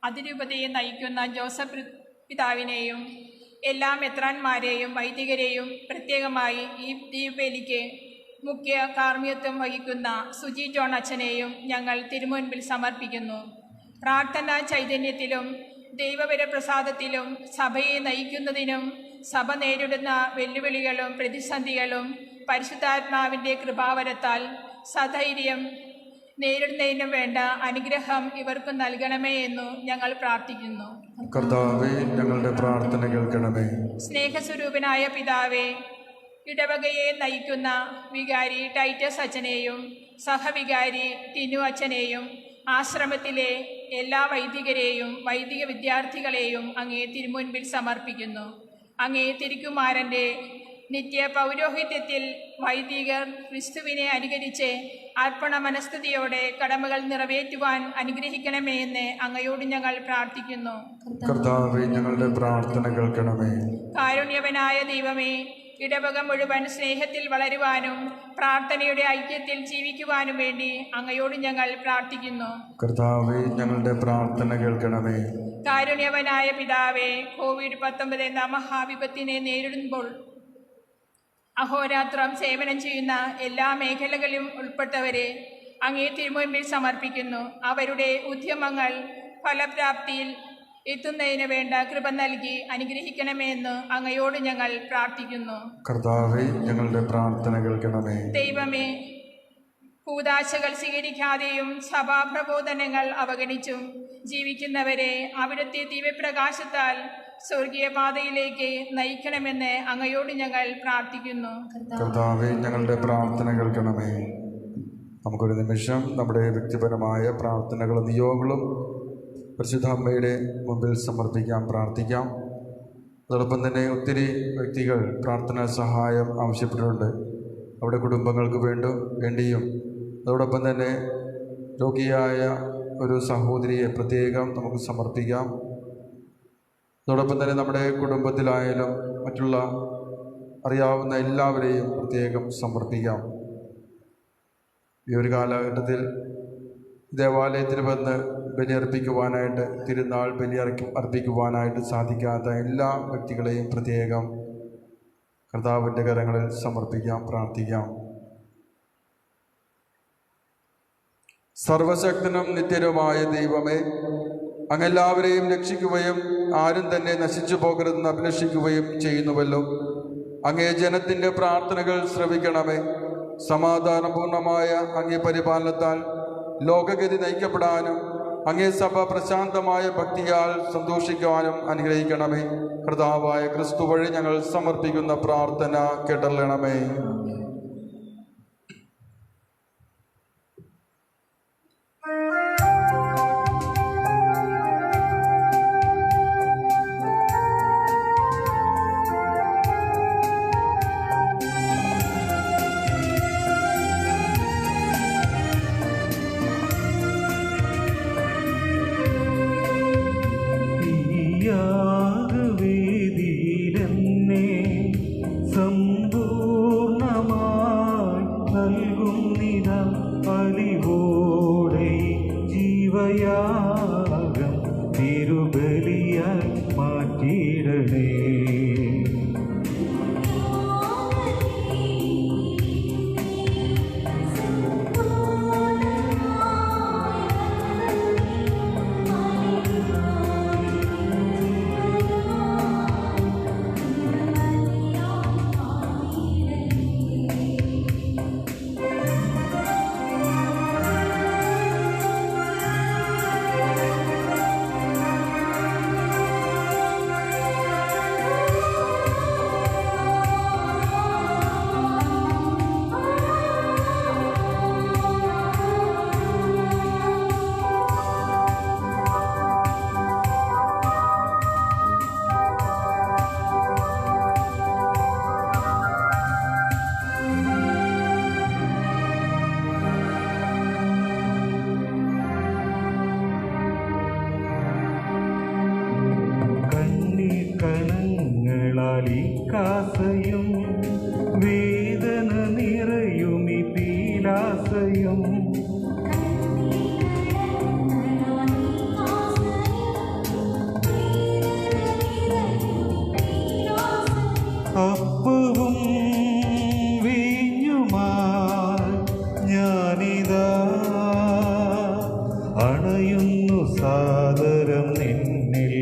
അതിരൂപതയെ നയിക്കുന്ന ജോസഫ് പിതാവിനെയും എല്ലാ മെത്രാന്മാരെയും വൈദികരെയും പ്രത്യേകമായി ഈ ദീപബലിക്ക് മുഖ്യ കാർമ്മികത്വം വഹിക്കുന്ന സുജി ജോൺ അച്ഛനെയും ഞങ്ങൾ തിരുമുൻപിൽ സമർപ്പിക്കുന്നു. പ്രാർത്ഥനാ ചൈതന്യത്തിലും ദൈവവരപ്രസാദത്തിലും സഭയെ നയിക്കുന്നതിനും സഭ നേരിടുന്ന വെല്ലുവിളികളും പ്രതിസന്ധികളും പരിശുദ്ധാത്മാവിൻ്റെ കൃപാവരത്താൽ സധൈര്യം നേരിടുന്നതിനും വേണ്ട അനുഗ്രഹം ഇവർക്ക് നൽകണമേ എന്നു ഞങ്ങൾ പ്രാർത്ഥിക്കുന്നു. കർത്താവേ, ഞങ്ങളുടെ പ്രാർത്ഥന കേൾക്കണമേ. സ്നേഹസ്വരൂപനായ പിതാവേ, ഇടവകയെ നയിക്കുന്ന വികാരി ടൈറ്റസ് അച്ഛനെയും സഹവികാരി ടിനു അച്ഛനെയും ആശ്രമത്തിലെ എല്ലാ വൈദികരെയും വൈദിക വിദ്യാർത്ഥികളെയും അങ്ങേ തിരുമുൻപിൽ സമർപ്പിക്കുന്നു. അങ്ങേ തിരുക്കുമാരൻ്റെ നിത്യ പൗരോഹിത്യത്തിൽ വൈദികർ ക്രിസ്തുവിനെ അനുകരിച്ച് അർപ്പണ മനസ്ഥിതിയോടെ കടമകൾ നിറവേറ്റുവാൻ അനുഗ്രഹിക്കണമേ എന്ന് അങ്ങയോട് ഞങ്ങൾ പ്രാർത്ഥിക്കുന്നു. കർത്താവേ, ഞങ്ങളുടെ പ്രാർത്ഥന കേൾക്കണമേ. കാരുണ്യവനായ ദൈവമേ, ഇടവക മുഴുവൻ സ്നേഹത്തിൽ വളരുവാനും പ്രാർത്ഥനയുടെ ഐക്യത്തിൽ ജീവിക്കുവാനും വേണ്ടി അങ്ങയോട് ഞങ്ങൾ പ്രാർത്ഥിക്കുന്നു. കർത്താവേ, ഞങ്ങളുടെ പ്രാർത്ഥന കേൾക്കണമേ. കാരുണ്യവനായ പിതാവേ, COVID-19 എന്ന മഹാവിപത്തിനെ നേരിടുമ്പോൾ അഹോരാത്രം സേവനം ചെയ്യുന്ന എല്ലാ മേഖലകളിലും ഉൾപ്പെട്ടവരെ അങ്ങേ തിരുമുൻപിൽ സമർപ്പിക്കുന്നു. അവരുടെ ഉദ്യമങ്ങൾ ഫലപ്രാപ്തിയിൽ എത്തുന്നതിന് വേണ്ട കൃപ നൽകി അനുഗ്രഹിക്കണമേ എന്ന് അങ്ങയോട് ഞങ്ങൾ പ്രാർത്ഥിക്കുന്നു. കർത്താവേ, ഞങ്ങളുടെ പ്രാർത്ഥന കേൾക്കണമേ. ദൈവമേ, കൂദാശകൾ സ്വീകരിക്കാതെയും സഭാപ്രബോധനങ്ങൾ അവഗണിച്ചും ജീവിക്കുന്നവരെ അവിടുത്തെ ദിവ്യപ്രകാശത്താൽ സ്വർഗീയ പാതയിലേക്ക് നയിക്കണമെന്ന് അങ്ങയോട് ഞങ്ങൾ പ്രാർത്ഥിക്കുന്നു. കർത്താവേ, ഞങ്ങളുടെ പ്രാർത്ഥന കേൾക്കണമേ. നമുക്കൊരു നിമിഷം നമ്മുടെ വ്യക്തിപരമായ പ്രാർത്ഥനകളും നിയോഗങ്ങളും പരിശുദ്ധ അമ്മയുടെ മുമ്പിൽ സമർപ്പിക്കാം, പ്രാർത്ഥിക്കാം. അതോടൊപ്പം തന്നെ ഒത്തിരി വ്യക്തികൾ പ്രാർത്ഥനാ സഹായം ആവശ്യപ്പെട്ടിട്ടുണ്ട്. അവിടെ കുടുംബങ്ങൾക്ക് വേണ്ടിയും അതോടൊപ്പം തന്നെ രോഗിയായ ഒരു സഹോദരിയെ പ്രത്യേകം നമുക്ക് സമർപ്പിക്കാം. അതോടൊപ്പം തന്നെ നമ്മുടെ കുടുംബത്തിലായാലും മറ്റുള്ള അറിയാവുന്ന എല്ലാവരെയും പ്രത്യേകം സമർപ്പിക്കാം. ഈ ഒരു കാലഘട്ടത്തിൽ ദേവാലയത്തിൽ വന്ന് ബലിയർപ്പിക്കുവാനായിട്ട്, തിരുനാൾ അർപ്പിക്കുവാനായിട്ട് സാധിക്കാത്ത എല്ലാ വ്യക്തികളെയും പ്രത്യേകം കർത്താവിൻ്റെ കരങ്ങളിൽ സമർപ്പിക്കാം, പ്രാർത്ഥിക്കാം. സർവശക്തനും നിത്യനുമായ ദൈവമേ, അങ്ങെല്ലാവരെയും രക്ഷിക്കുകയും ആരും തന്നെ നശിച്ചു പോകരുതെന്ന് അഭിലഷിക്കുകയും ചെയ്യുന്നുവല്ലോ. അങ്ങേ ജനത്തിൻ്റെ പ്രാർത്ഥനകൾ ശ്രവിക്കണമേ. സമാധാനപൂർണമായ അങ്ങേ പരിപാലനത്താൽ ലോകഗതി നയിക്കപ്പെടാനും അങ്ങേ സഭ പ്രശാന്തമായ ഭക്തിയാൽ സന്തോഷിക്കുവാനും അനുഗ്രഹിക്കണമേ. കർത്താവായ ക്രിസ്തു വഴി ഞങ്ങൾ സമർപ്പിക്കുന്ന പ്രാർത്ഥന കേട്ടറിയണമേ. വേദന നിറയുമി പീലാസയും അപ്പവും വീഞ്ഞുമായി ഞാനിതാ അണയുന്നു സാദരം നിന്നിൽ.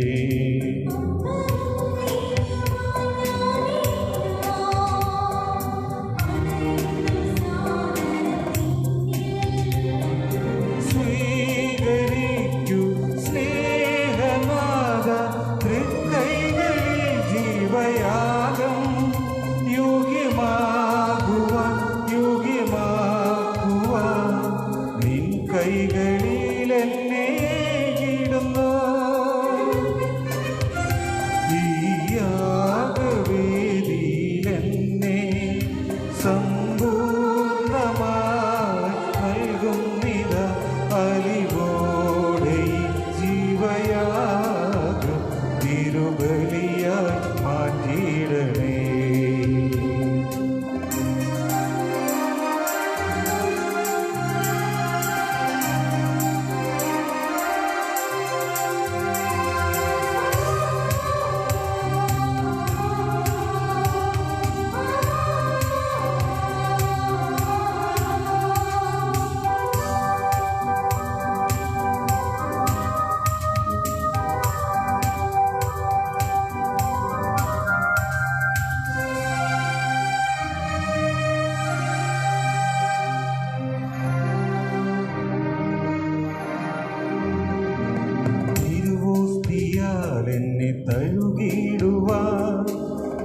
എന്നെ തഴുകിടുവാൻ,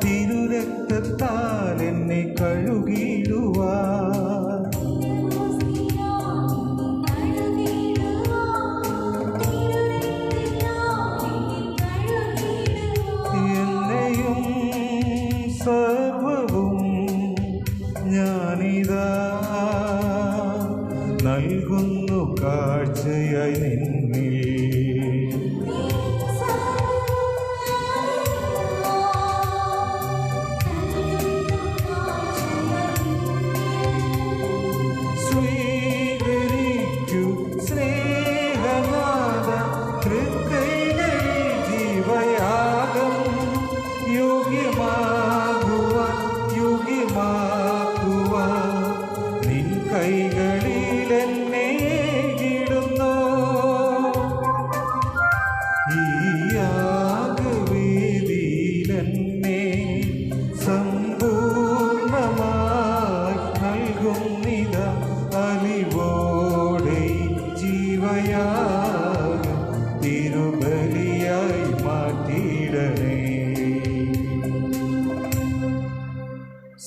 തിരുരക്തത്താൽ എന്നെ കഴുകിടുവാൻ, എന്നെയും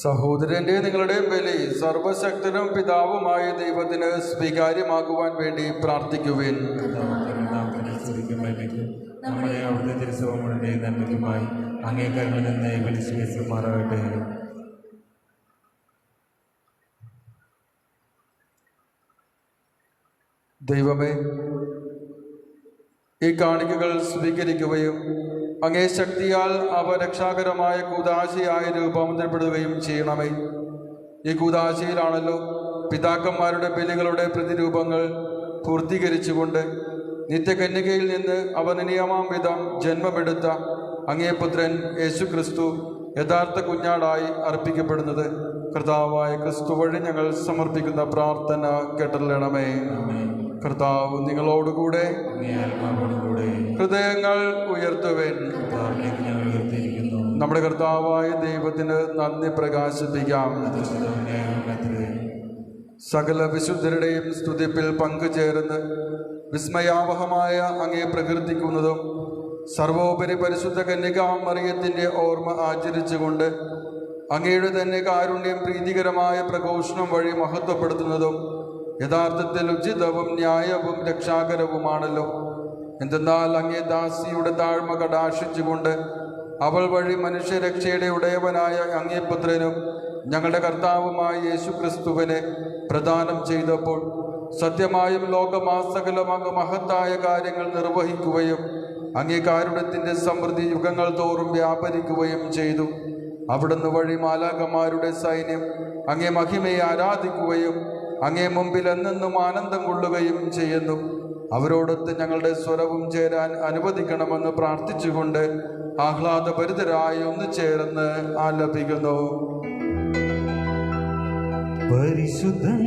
സഹോദരന്റെ നിങ്ങളുടെ ബലി സർവശക്തനും പിതാവുമായ ദൈവത്തിന് സ്വീകാര്യമാക്കുവാൻ വേണ്ടി പ്രാർത്ഥിക്കുവിൻ. നമ്മുടെ അവിടുത്തെ തിരുസഭകളുടെ നന്മയ്ക്കുമായി അങ്ങേ കരുണ നിന്ന് വിളിച്ചുമാറാകട്ടെ. ദൈവമേ, ഈ കാണിക്കകൾ സ്വീകരിക്കുകയും അങ്ങേ ശക്തിയാൽ അവ രക്ഷാകരമായ കൂദാശയായി രൂപാന്തരപ്പെടുകയും ചെയ്യണമേ. ഈ കൂദാശയിലാണല്ലോ പിതാക്കന്മാരുടെ ബലികളുടെ പ്രതിരൂപങ്ങൾ പൂർത്തീകരിച്ചുകൊണ്ട് നിത്യകന്യകയിൽ നിന്ന് അവനീയമാം വിധം ജന്മമെടുത്ത അങ്ങേ പുത്രൻ യേശുക്രിസ്തു യഥാർത്ഥ കുഞ്ഞാടായി അർപ്പിക്കപ്പെടുന്നത്. കർത്താവായ ക്രിസ്തു വഴി ഞങ്ങൾ സമർപ്പിക്കുന്ന പ്രാർത്ഥന കേട്ടല്ലണമേ. കർത്താവ് നിങ്ങളോടുകൂടെ. ഹൃദയങ്ങൾ ഉയർത്തുവേൻ. നമ്മുടെ കർത്താവായ ദൈവത്തിന് നന്ദി പ്രകാശിപ്പിക്കാം. സകല വിശുദ്ധരുടെയും സ്തുതിപ്പിൽ പങ്കുചേർന്ന് വിസ്മയാവഹമായ അങ്ങേ പ്രകീർത്തിക്കുന്നതും സർവോപരി പരിശുദ്ധ കന്യകാമറിയത്തിൻ്റെ ഓർമ്മ ആചരിച്ചുകൊണ്ട് അങ്ങയുടെ തന്നെ കാരുണ്യം പ്രീതികരമായ പ്രഘോഷണം വഴി മഹത്വപ്പെടുത്തുന്നതും യഥാർത്ഥത്തിൽ ഉചിതവും ന്യായവും രക്ഷാകരവുമാണല്ലോ. എന്തെന്നാൽ അങ്ങേ ദാസിയുടെ താഴ്മ കടാക്ഷിച്ചുകൊണ്ട് അവൾ വഴി മനുഷ്യരക്ഷയുടെ ഉടയവനായ അങ്ങേ പുത്രനും ഞങ്ങളുടെ കർത്താവുമായ യേശുക്രിസ്തുവിനെ പ്രദാനം ചെയ്തപ്പോൾ സത്യമായും ലോകമാസകലമങ്ങ് മഹത്തായ കാര്യങ്ങൾ നിർവഹിക്കുകയും അങ്ങേ കാരുണ്യത്തിൻ്റെ സമൃദ്ധി യുഗങ്ങൾ തോറും വ്യാപരിക്കുകയും ചെയ്തു. അവിടുന്ന് വഴി മാലാഖമാരുടെ സൈന്യം അങ്ങേ മഹിമയെ ആരാധിക്കുകയും അങ്ങേ മുമ്പിൽ എന്നെന്നും ആനന്ദം കൊള്ളുകയും ചെയ്യുന്നു. അവരോടൊത്ത് ഞങ്ങളുടെ സ്വരവും ചേരാൻ അനുവദിക്കണമെന്ന് പ്രാർത്ഥിച്ചുകൊണ്ട് ആഹ്ലാദഭരിതരായി ഒന്ന് ചേർന്ന് ആലപിക്കുന്നു. പരിശുദ്ധൻ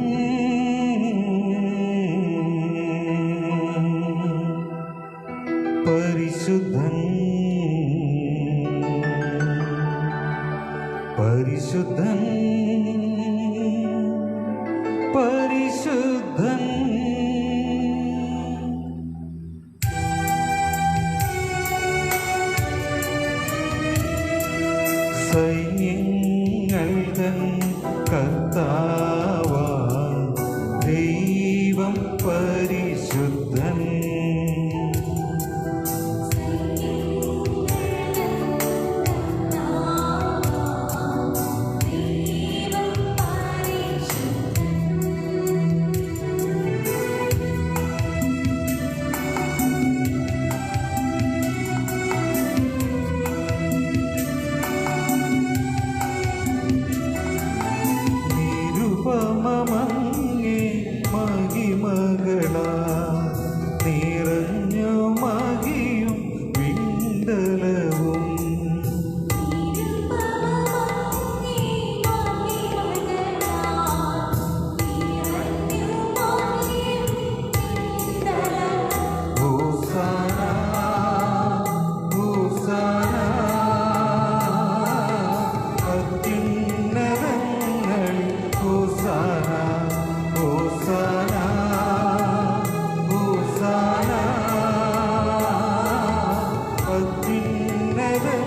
പരിശുദ്ധൻ പരിശുദ്ധൻ പരിശുദ്ധൻ സൈന്യങ്ങൾ തൻ കർത്താവാ ദൈവം പരിശുദ്ധൻ നിരുപമമങ്ങേ മഹിമകളാ നിറഞ്ഞു മഹിയും വിണ്ടലവും ഹോസാന ഹോസാന അത്യുന്നതങ്ങളിൽ ഹോസാന ഹോസാന ഹോസാന അത്യുന്നതങ്ങളിൽ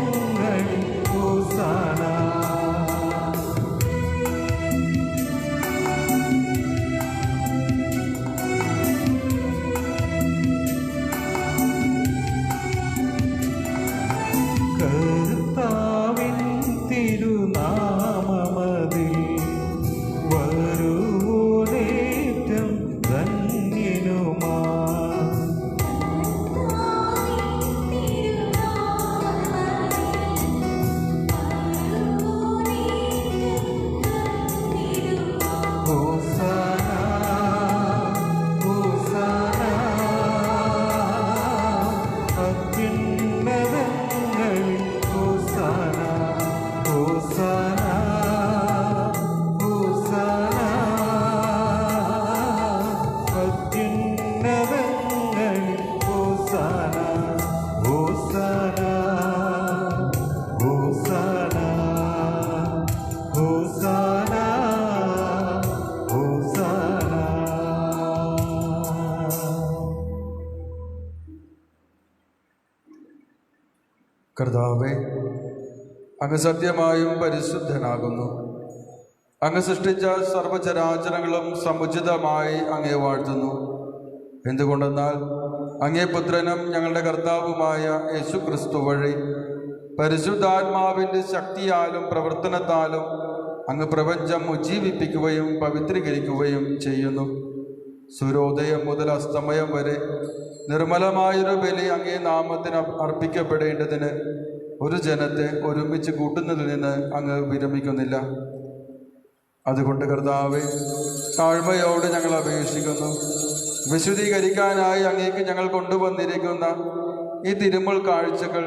ഹോസാന. കർത്താവിൻ തിരുനാമമതിൽ വരുവോനേറ്റം ധന്യനുമാ. ഹോസാന ഹോസാന അത്യുന്നതങ്ങളിൽ ഹോസാന ഹോസാന ഹോസാന അത്യുന്നതങ്ങളിൽ ഹോസാന ഹോസാന ഹോസാന ഹോസാന ഹോസാന. കർത്താവേ, അങ്ങ് സത്യമായും പരിശുദ്ധനാകുന്നു. അങ്ങ് സൃഷ്ടിച്ച സർവചരാചരങ്ങളും സമുചിതമായി അങ്ങേ വാഴ്ത്തുന്നു. എന്തുകൊണ്ടെന്നാൽ അങ്ങേ പുത്രനും ഞങ്ങളുടെ കർത്താവുമായ യേശു ക്രിസ്തു വഴി പരിശുദ്ധാത്മാവിൻ്റെ ശക്തിയാലും പ്രവർത്തനത്താലും അങ്ങ് പ്രപഞ്ചം ഉജ്ജീവിപ്പിക്കുകയും പവിത്രീകരിക്കുകയും ചെയ്യുന്നു. സൂര്യോദയം മുതൽ അസ്തമയം വരെ നിർമ്മലമായൊരു ബലി അങ്ങേ നാമത്തിന് അർപ്പിക്കപ്പെടേണ്ടതിന് ഒരു ജനത്തെ ഒരുമിച്ച് കൂട്ടുന്നതിൽ നിന്ന് അങ്ങ് വിരമിക്കുന്നില്ല. അതുകൊണ്ട് കർത്താവേ, താഴ്മയോട് ഞങ്ങൾ അപേക്ഷിക്കുന്നു. വിശുദ്ധീകരിക്കാനായി അങ്ങേക്ക് ഞങ്ങൾ കൊണ്ടുവന്നിരിക്കുന്ന ഈ തിരുമുൾ കാഴ്ചകൾ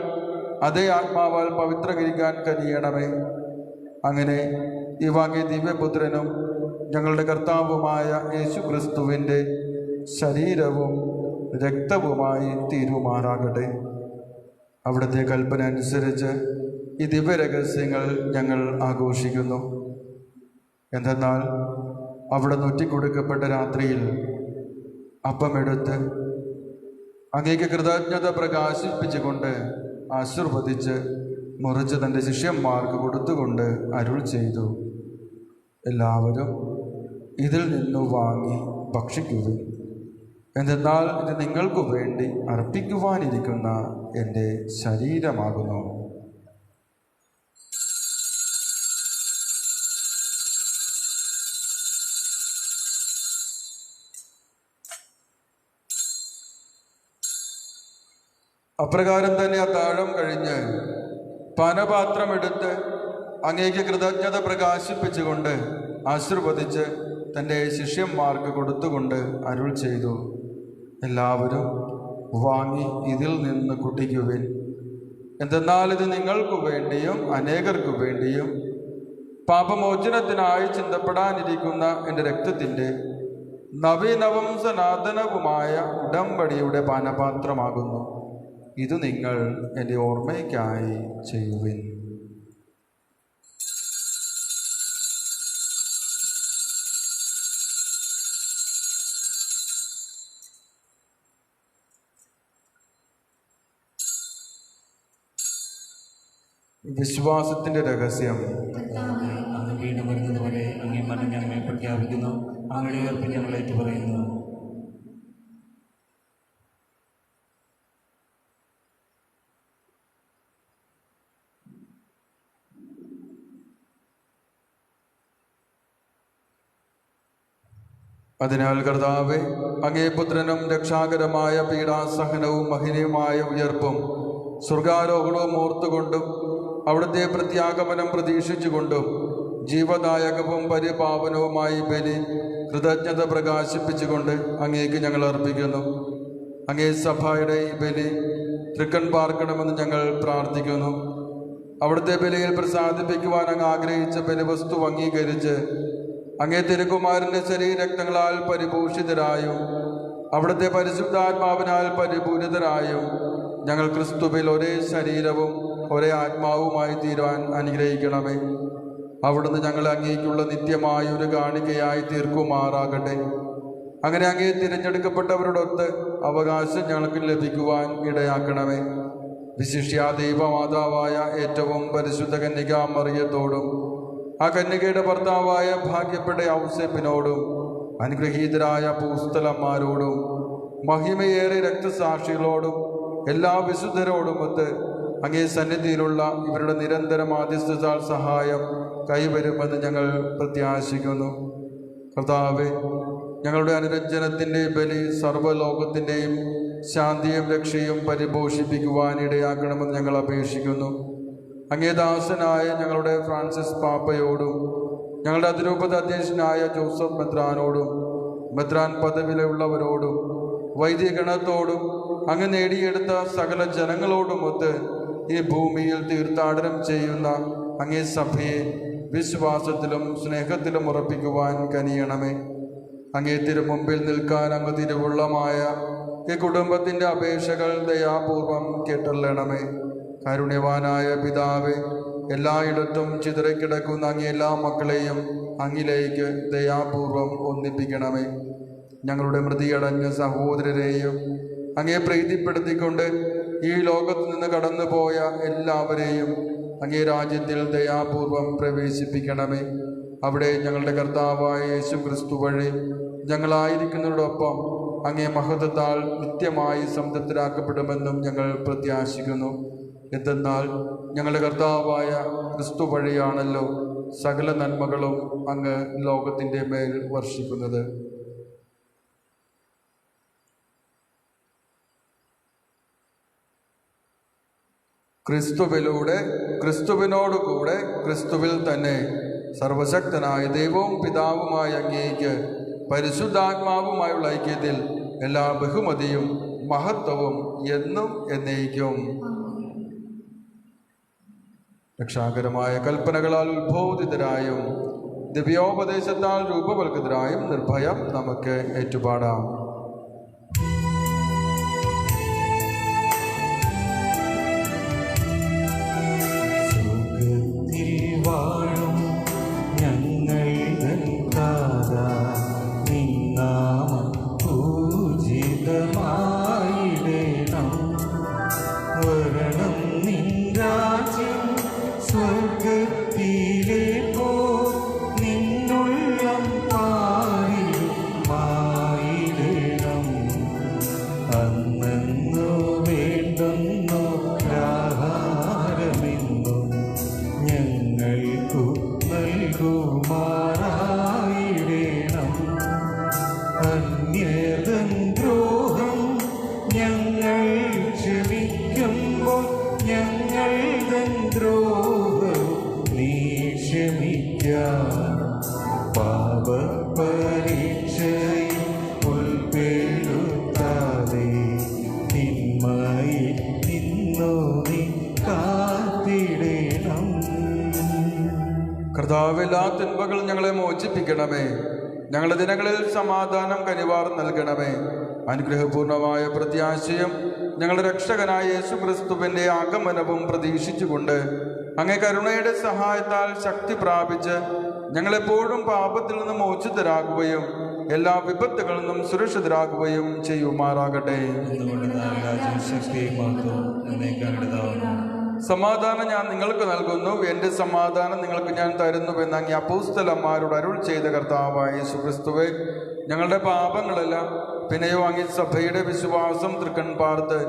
അതേ ആത്മാവാൽ പവിത്രകരിക്കാൻ കഴിയണമേ. അങ്ങനെ ഇവ അങ്ങേ ദിവ്യപുത്രനും ഞങ്ങളുടെ കർത്താവുമായ യേശു ക്രിസ്തുവിൻ്റെ ശരീരവും രക്തവുമായി തീരുമാറാകട്ടെ. അവിടുത്തെ കൽപ്പന അനുസരിച്ച് ഈ ദിവ്യരഹസ്യങ്ങൾ ഞങ്ങൾ ആഘോഷിക്കുന്നു. എന്തെന്നാൽ അവിടെ നൊറ്റിക്കൊടുക്കപ്പെട്ട രാത്രിയിൽ അപ്പമെടുത്ത് അങ്ങേക്ക് കൃതജ്ഞത പ്രകാശിപ്പിച്ചുകൊണ്ട് ആശീർവദിച്ച് മുറിച്ച് തൻ്റെ ശിഷ്യന്മാർക്ക് കൊടുത്തുകൊണ്ട് അരുൾ ചെയ്തു, എല്ലാവരും ഇതിൽ നിന്നു വാങ്ങി ഭക്ഷിക്കുക. എന്തെന്നാൽ ഇത് നിങ്ങൾക്കു വേണ്ടി അർപ്പിക്കുവാനിരിക്കുന്ന എൻ്റെ ശരീരമാകുന്നു. അപ്രകാരം തന്നെ അത്താഴം കഴിഞ്ഞ് പാനപാത്രമെടുത്ത് അങ്ങേക്ക് കൃതജ്ഞത പ്രകാശിപ്പിച്ചുകൊണ്ട് ആശീർവദിച്ച് തൻ്റെ ശിഷ്യന്മാർക്ക് കൊടുത്തുകൊണ്ട് അരുൾ ചെയ്തു, എല്ലാവരും വാങ്ങി ഇതിൽ നിന്ന് കുടിക്കുവിൻ. എന്തെന്നാൽ ഇത് നിങ്ങൾക്കു വേണ്ടിയും അനേകർക്കു വേണ്ടിയും പാപമോചനത്തിനായി ചിന്തപ്പെടാനിരിക്കുന്ന എൻ്റെ രക്തത്തിൻ്റെ നവീനവും സനാതനവുമായ ഉടമ്പടിയുടെ പാനപാത്രമാകുന്നു. ഇത് നിങ്ങൾ എൻ്റെ ഓർമ്മയ്ക്കായി ചെയ്യുവിൻ. വിശ്വാസത്തിൻ്റെ രഹസ്യം. അങ്ങ് വീണ്ടും വരുന്നതുവരെ അങ്ങേ മരണം ഞങ്ങൾ പ്രഖ്യാപിക്കുന്നു. അങ്ങയുടെ ഉയർപ്പ് ഞങ്ങൾ ഏറ്റുപറയുന്നു. അതിനാൽ കർത്താവേ, അങ്ങേ പുത്രനും രക്ഷാകരമായ പീഡാസഹനവും മഹിനയുമായ ഉയർപ്പും സ്വർഗാരോഹണവും ഓർത്തുകൊണ്ടും അവിടുത്തെ പ്രത്യാഗമനം പ്രതീക്ഷിച്ചുകൊണ്ടും ജീവദായകവും പരിപാവനവുമായി ബലി കൃതജ്ഞത പ്രകാശിപ്പിച്ചുകൊണ്ട് അങ്ങേക്ക് ഞങ്ങൾ അർപ്പിക്കുന്നു. അങ്ങേ സഭയുടെ ഈ ബലി തൃക്കൺ പാർക്കണമെന്ന് ഞങ്ങൾ പ്രാർത്ഥിക്കുന്നു. അവിടുത്തെ ബലിയിൽ പ്രസാദിപ്പിക്കുവാൻ അങ്ങ് ആഗ്രഹിച്ച ബലിവസ്തു അംഗീകരിച്ച് അങ്ങേ തിരുക്കുമാരൻ്റെ ശരീരരക്തങ്ങളാൽ പരിഭൂഷിതരായും അവിടുത്തെ പരിശുദ്ധാത്മാവിനാൽ പരിപൂരിതരായും ഞങ്ങൾ ക്രിസ്തുവിൽ ഒരേ ശരീരവും ഒരേ ആത്മാവുമായി തീരുവാൻ അനുഗ്രഹിക്കണമേ. അവിടുന്ന് ഞങ്ങൾ അങ്ങേക്കുള്ള നിത്യമായ ഒരു കാണികയായി തീർക്കുമാറാകട്ടെ. അങ്ങനെ അങ്ങേ തിരഞ്ഞെടുക്കപ്പെട്ടവരോടൊത്ത് അവകാശം ഞങ്ങൾക്ക് ലഭിക്കുവാൻ ഇടയാക്കണമേ. വിശിഷ്യ ദൈവമാതാവായ ഏറ്റവും പരിശുദ്ധ കന്യകാ മറിയത്തോടും ആ കന്യകയുടെ ഭർത്താവായ ഭാഗ്യപ്പെട്ട ഔസേപ്പിനോടും അനുഗ്രഹീതരായ പൂസ്തലന്മാരോടും മഹിമയേറെ രക്തസാക്ഷികളോടും എല്ലാ വിശുദ്ധരോടുമൊത്ത് അങ്ങേ സന്നിധിയിലുള്ള ഇവരുടെ നിരന്തര മാധ്യസ്ഥതാൽ സഹായം കൈവരുമെന്ന് ഞങ്ങൾ പ്രത്യാശിക്കുന്നു. കർത്താവേ, ഞങ്ങളുടെ അനുരഞ്ജനത്തിൻ്റെ ബലി സർവ്വലോകത്തിൻ്റെയും ശാന്തിയും രക്ഷയും പരിപോഷിപ്പിക്കുവാൻ ഇടയാക്കണമെന്ന് ഞങ്ങൾ അപേക്ഷിക്കുന്നു. അങ്ങേ ദാസനായ ഞങ്ങളുടെ ഫ്രാൻസിസ് പാപ്പയോടും ഞങ്ങളുടെ അതിരൂപത അധ്യക്ഷനായ ജോസഫ് മെത്രാനോടും മെത്രാൻ പദവിയിലുള്ളവരോടും വൈദികഗണത്തോടും അങ്ങ് നേടിയെടുത്ത സകല ജനങ്ങളോടുമൊത്ത് ഈ ഭൂമിയിൽ തീർത്ഥാടനം ചെയ്യുന്ന അങ്ങേ സഭയെ വിശ്വാസത്തിലും സ്നേഹത്തിലും ഉറപ്പിക്കുവാൻ കനിയണമേ. അങ്ങേ തിരുമുമ്പിൽ നിൽക്കാൻ അങ്ങ് തിരുവുള്ളമായ ഈ കുടുംബത്തിൻ്റെ അപേക്ഷകൾ ദയാപൂർവം കേട്ടള്ളണമേ. കാരുണ്യവാനായ പിതാവേ, എല്ലായിടത്തും ചിതറിക്കിടക്കുന്ന അങ്ങേ എല്ലാ മക്കളെയും അങ്ങിലേക്ക് ദയാപൂർവം ഒന്നിപ്പിക്കണമേ. ഞങ്ങളുടെ മൃതിയടഞ്ഞ സഹോദരരെയും അങ്ങേ പ്രീതിപ്പെടുത്തിക്കൊണ്ട് ഈ ലോകത്ത് നിന്ന് കടന്നുപോയ എല്ലാവരെയും അങ്ങേ രാജ്യത്തിൽ ദയാപൂർവം പ്രവേശിപ്പിക്കണമേ. അവിടെ ഞങ്ങളുടെ കർത്താവായ യേശു ക്രിസ്തു വഴി ഞങ്ങളായിരിക്കുന്നതോടൊപ്പം അങ്ങേ മഹത്വത്താൽ നിത്യമായി സംതൃപ്തരാക്കപ്പെടുമെന്നും ഞങ്ങൾ പ്രത്യാശിക്കുന്നു. എന്തെന്നാൽ ഞങ്ങളുടെ കർത്താവായ ക്രിസ്തു വഴിയാണല്ലോ സകല നന്മകളും അങ്ങ് ലോകത്തിൻ്റെ മേൽ വർഷിക്കുന്നത്. ക്രിസ്തുവിലൂടെ, ക്രിസ്തുവിനോടുകൂടെ, ക്രിസ്തുവിൽ തന്നെ സർവശക്തനായ ദൈവവും പിതാവുമായ അങ്ങേക്ക് പരിശുദ്ധാത്മാവുമായുള്ള ഐക്യത്തിൽ എല്ലാ ബഹുമതിയും മഹത്വവും എന്നും എന്നേക്കും. രക്ഷാകരമായ കൽപ്പനകളാൽ ഉത്ബോധിതരായും ദിവ്യോപദേശത്താൽ രൂപവൽകൃതരായും നിർഭയം നമുക്ക് ഏറ്റുപാടാം. വാഴും ഞങ്ങൾ നിന്നാമം പൂജിതമായിടേണം. വരണം നിൻ രാജ്യം സ്വർഗത്തിലെ പോ നിന്നുള്ളം പാരിലുമായിടേണം. അന്നു വേണ്ടുന്നു ആഹാരമെന്നും ഞങ്ങൾക്കു നൽകുമാറായിടേണം. അന്യതൻ ദ്രോഹം ഞങ്ങൾ ക്ഷമിക്കുമ്പോൾ ഞങ്ങൾ തൻ ദ്രോഹം നീ ക്ഷമിക്കാം. പാപപരീക്ഷയിൽ ഉൾപ്പെടുത്താതെ തിന്മയിൽ നിന്നു നീ കാത്തിടേണം. കർത്താവേ, എല്ലാ തിന്മകളും ഞങ്ങളെ മോചിപ്പിക്കണമേ. ഞങ്ങളുടെ ദിനങ്ങളിൽ സമാധാനം കനിവാർ നൽകണമേ. അനുഗ്രഹപൂർണമായ പ്രത്യാശയും ഞങ്ങളുടെ രക്ഷകനായ യേശു ക്രിസ്തുവിൻ്റെ ആഗമനവും പ്രതീക്ഷിച്ചുകൊണ്ട് അങ്ങേ കരുണയുടെ സഹായത്താൽ ശക്തി പ്രാപിച്ച് ഞങ്ങളെപ്പോഴും പാപത്തിൽ നിന്ന് മോചിതരാകുകയും എല്ലാ വിപത്തുകളിൽ നിന്നും സുരക്ഷിതരാകുകയും ചെയ്യുമാറാകട്ടെ. സമാധാനം ഞാൻ നിങ്ങൾക്ക് നൽകുന്നു, എൻ്റെ സമാധാനം നിങ്ങൾക്ക് ഞാൻ തരുന്നുവെന്ന് അങ്ങ് അപ്പോസ്തലന്മാരോട് അരുൾ ചെയ്ത കർത്താവായ യേശു ക്രിസ്തുവേ, ഞങ്ങളുടെ പാപങ്ങളെല്ലാം പിന്നെയോ അങ്ങേ സഭയുടെ വിശ്വാസം തൃക്കൺ പാർത്ത്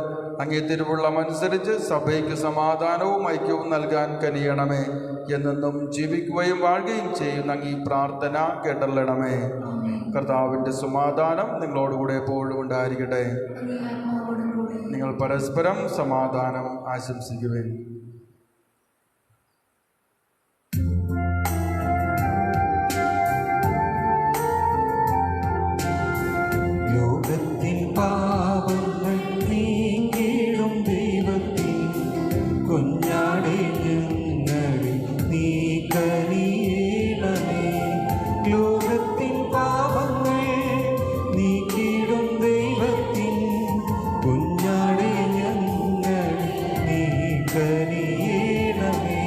അങ്ങേ തിരുവുള്ളമനുസരിച്ച് സഭയ്ക്ക് സമാധാനവും ഐക്യവും നൽകാൻ കനിയണമേ. എന്നെന്നും ജീവിക്കുകയും വാഴുകയും ചെയ്യുന്ന അങ്ങ് ഈ പ്രാർത്ഥന കേട്ടല്ലണമേ. കർത്താവിൻ്റെ സമാധാനം നിങ്ങളോടുകൂടെ എപ്പോഴും ഉണ്ടായിരിക്കട്ടെ. നിങ്ങൾ പരസ്പരം സമാധാനം ആശംസിക്കുവിൻ. ലോകത്തിൻ പാപങ്ങൾ നീക്കിടും ദൈവത്തിൻ കുഞ്ഞാടേ ഞങ്ങളിൽ നീ കനിയണമേ. ലോകത്തിൻ പാപങ്ങൾ നീക്കിടും ദൈവത്തിൻ കുഞ്ഞാടേ ഞങ്ങളിൽ നീ കനിയണമേ.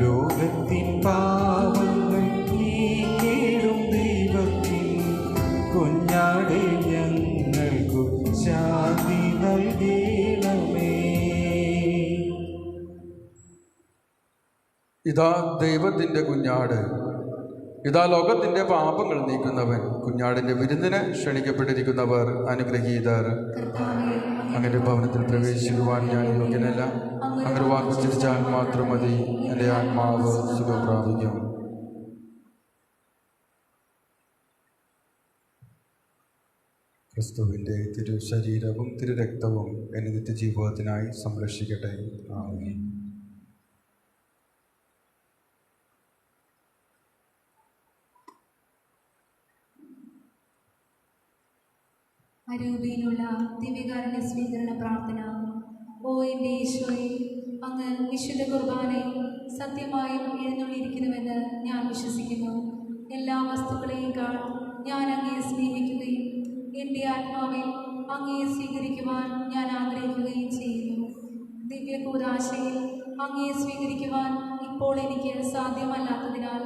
ലോകത്തിൻ പാപങ്ങൾ നീക്കിടും ദൈവത്തിൻ കുഞ്ഞാടേ ഞങ്ങൾക്കു ശാന്തി നൽകണമേ. ഇതാ ദൈവത്തിൻ്റെ കുഞ്ഞാട്, ഇതാ ലോകത്തിൻ്റെ പാപങ്ങൾ നീക്കുന്നവൻ. കുഞ്ഞാടിൻ്റെ വിരുന്നിന് ക്ഷണിക്കപ്പെട്ടിരിക്കുന്നവർ അനുഗ്രഹീതർ. അങ്ങനെ ഭവനത്തിൽ പ്രവേശിക്കുവാൻ ഞാൻ യോഗ്യനല്ല. അങ്ങനെ വാക്കുചരിച്ചാൽ മാത്രം മതി, എൻ്റെ ആത്മാവ് സുഖം പ്രാപിക്കും. ക്രിസ്തുവിൻ്റെ തിരു ശരീരവും തിരു രക്തവും എന്നെ നിത്യജീവിതത്തിനായി സംരക്ഷിക്കട്ടെ. ആമേൻ. അരൂപിയിലുള്ള ദിവ്യകാരുണ്യ സ്വീകരണ പ്രാർത്ഥന. ഓ എൻ്റെ ഈശോയെ, അങ്ങ് വിശുദ്ധ കുർബാനയിൽ സത്യമായും എഴുന്നള്ളിയിരിക്കുന്നുവെന്ന് ഞാൻ വിശ്വസിക്കുന്നു. എല്ലാ വസ്തുക്കളെയുംക്കാൾ ഞാൻ അങ്ങയെ സ്നേഹിക്കുകയും എൻ്റെ ആത്മാവിൽ അങ്ങയെ സ്വീകരിക്കുവാൻ ഞാൻ ആഗ്രഹിക്കുകയും ചെയ്യുന്നു. ദിവ്യകൂദാശയിൽ അങ്ങയെ സ്വീകരിക്കുവാൻ ഇപ്പോൾ എനിക്ക് സാധ്യമല്ലാത്തതിനാൽ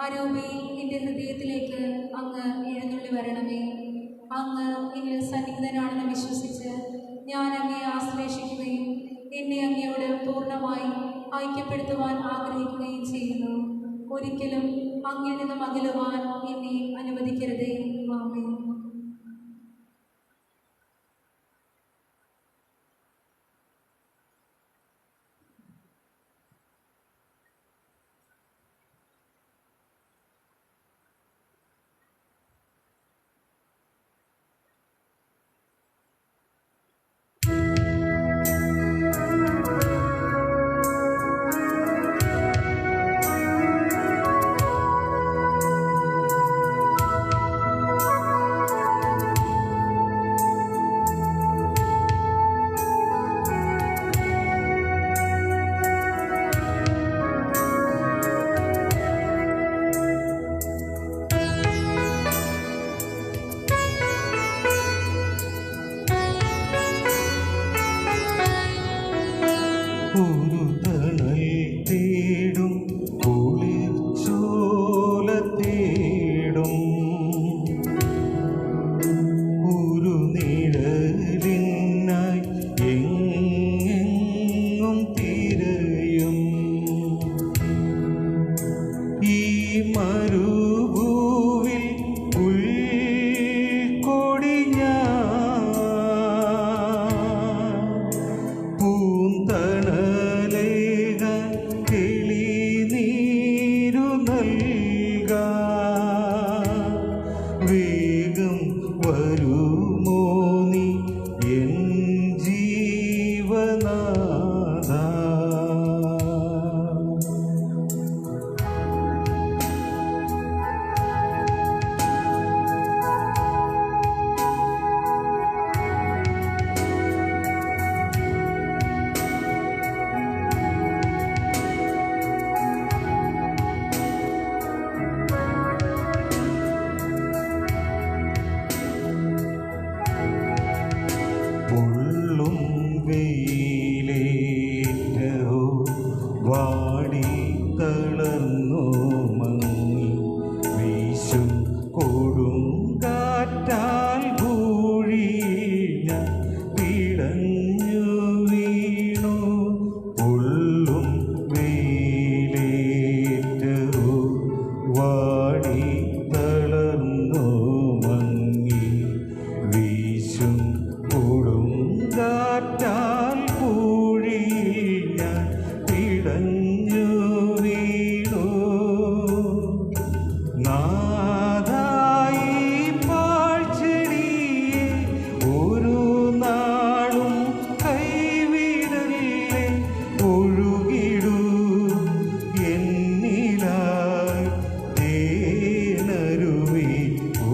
അരൂപിയിൽ എൻ്റെ ഹൃദയത്തിലേക്ക് അങ്ങ് എഴുന്നള്ളി വരണമേ. അങ്ങ് എന്നിൽ സന്നിഹിതനാണെന്ന് വിശ്വസിച്ച് ഞാൻ അങ്ങയെ ആശ്ലേഷിക്കുകയും എന്നെ അങ്ങയോട് പൂർണ്ണമായി ഐക്യപ്പെടുത്തുവാൻ ആഗ്രഹിക്കുകയും ചെയ്യുന്നു. ഒരിക്കലും അങ്ങിൽ നിന്നും അകലുവാൻ എന്നെ അനുവദിക്കരുതേ. ആമേൻ. ഒരു തണൽ തേടും കുളിർച്ചോല തേടും ഒരു നിഴലിനായി എങ്ങെങ്ങും തിരയും ഈ മരുഭൂവിൽ ഉൾക്കൊടിഞ്ഞ പൂന്തണലേകാൻ തെളിനീരു നൽകാൻ വേഗം വരുമോ നീ എൻ ജീവനാഥ. പൊള്ളും വെയിലേറ്റോ വാടി തളർന്നു മങ്ങി വീശും കൊടുങ്കാറ്റാൽ ഭൂഴിഞ്ഞ പിടഞ്ഞു വീണു. പൊള്ളും വെയിലേറ്റോ വാടി തളർന്നു മങ്ങി വീശും കൊടുങ്കാറ്റാൽ പൂഴിഞ്ഞ പിടഞ്ഞു വീണു. നാഥായി പാഴ്ചെടിയെ ഒരു നാളും കൈവിടല്ലേ. ഒഴുകിടൂ എന്നിലായി തേനരുവി ഓ.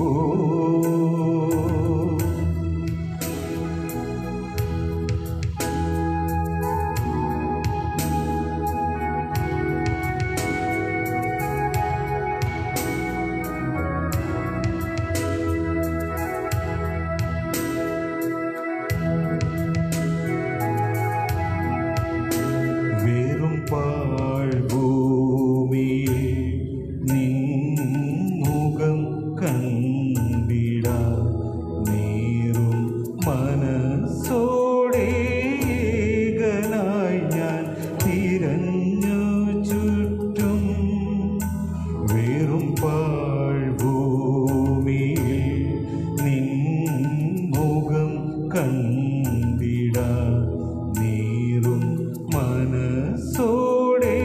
വെറും പാഴ്ഭൂമിയിൽ നിൻ മുഖം കണ്ടിടാ നേരും മനസ്സോടെ ഏകനായി ഞാൻ തിരഞ്ഞു ചുറ്റും. വെറും പാഴ്ഭൂമിയിൽ നിൻ മുഖം കണ്ടിടാ നേരും മനസ്സോടെ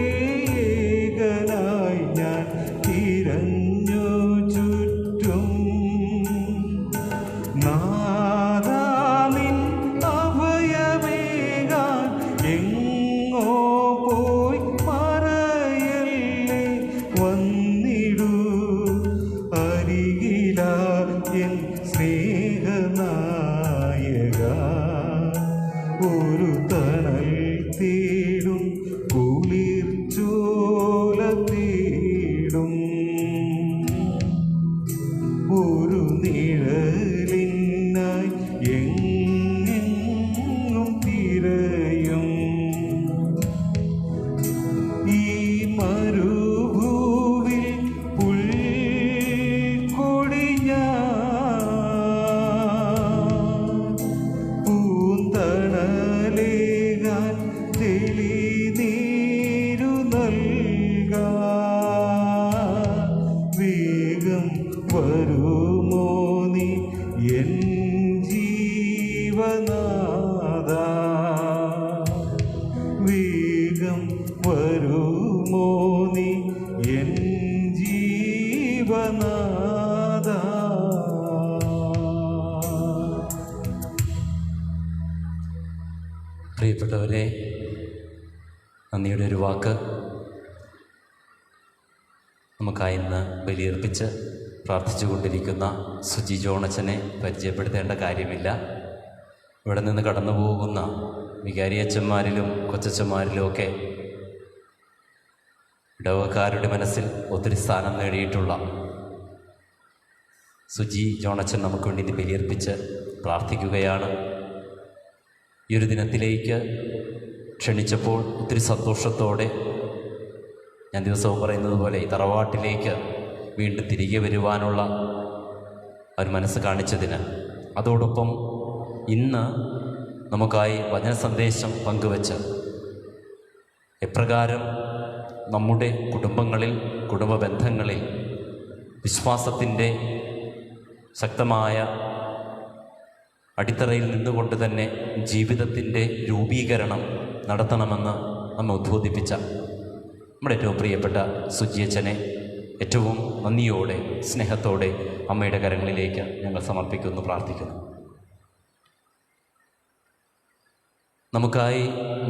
ഏകനായി ഞാൻ തിരഞ്ഞു ചുറ്റും. നാഥാ നിൻ അഭയമേകാൻ എങ്ങോ പോയി മറയല്ലേ. വന്നിടൂ അരികിലാ എൻ സ്നേഹനായക. ഒരു തണൽ തേടും കുളിർച്ചോല തേടും ഒരു നിഴലിനായി എങ്ങെങ്ങും തിരയും ഈ മരുഭൂവിൽ ഉൾക്കൊടിഞ്ഞ പൂന്തണലേകാൻ പ്രിയപ്പെട്ടവരെ, നന്ദിയുടെ ഒരു വാക്ക് നമുക്കായി ഇന്ന് ബലിയർപ്പിച്ച് പ്രാർത്ഥിച്ചുകൊണ്ടിരിക്കുന്ന സുജി ജോണച്ചനെ പരിചയപ്പെടുത്തേണ്ട കാര്യമില്ല. ഇവിടെ നിന്ന് കടന്നു പോകുന്ന വികാരിയച്ചന്മാരിലും കൊച്ചച്ചന്മാരിലുമൊക്കെ ഇടവക്കാരുടെ മനസ്സിൽ ഒത്തിരി സ്ഥാനം നേടിയിട്ടുള്ള സുജി ജോണച്ചൻ നമുക്ക് വേണ്ടി ഇത് ബലിയർപ്പിച്ച് പ്രാർത്ഥിക്കുകയാണ്. ഈ ഒരു ദിനത്തിലേക്ക് ക്ഷണിച്ചപ്പോൾ ഒത്തിരി സന്തോഷത്തോടെ, ഞാൻ ദിവസവും പറയുന്നത് പോലെ ഈ തറവാട്ടിലേക്ക് വീണ്ടും തിരികെ വരുവാനുള്ള ഒരു മനസ്സ് കാണിച്ചതിന്, അതോടൊപ്പം ഇന്ന് നമുക്കായി വചന സന്ദേശം പങ്കുവച്ച് എപ്രകാരം നമ്മുടെ കുടുംബങ്ങളിൽ, കുടുംബ ബന്ധങ്ങളിൽ വിശ്വാസത്തിൻ്റെ ശക്തമായ അടിത്തറയിൽ നിന്നുകൊണ്ട് തന്നെ ജീവിതത്തിൻ്റെ രൂപീകരണം നടത്തണമെന്ന് നമ്മെ ഉദ്ബോധിപ്പിച്ച നമ്മുടെ ഏറ്റവും പ്രിയപ്പെട്ട സുജിയച്ചനെ ഏറ്റവും നന്ദിയോടെ, സ്നേഹത്തോടെ അമ്മയുടെ കരങ്ങളിലേക്ക് ഞങ്ങൾ സമർപ്പിക്കുന്നു, പ്രാർത്ഥിക്കുന്നു. നമുക്കായി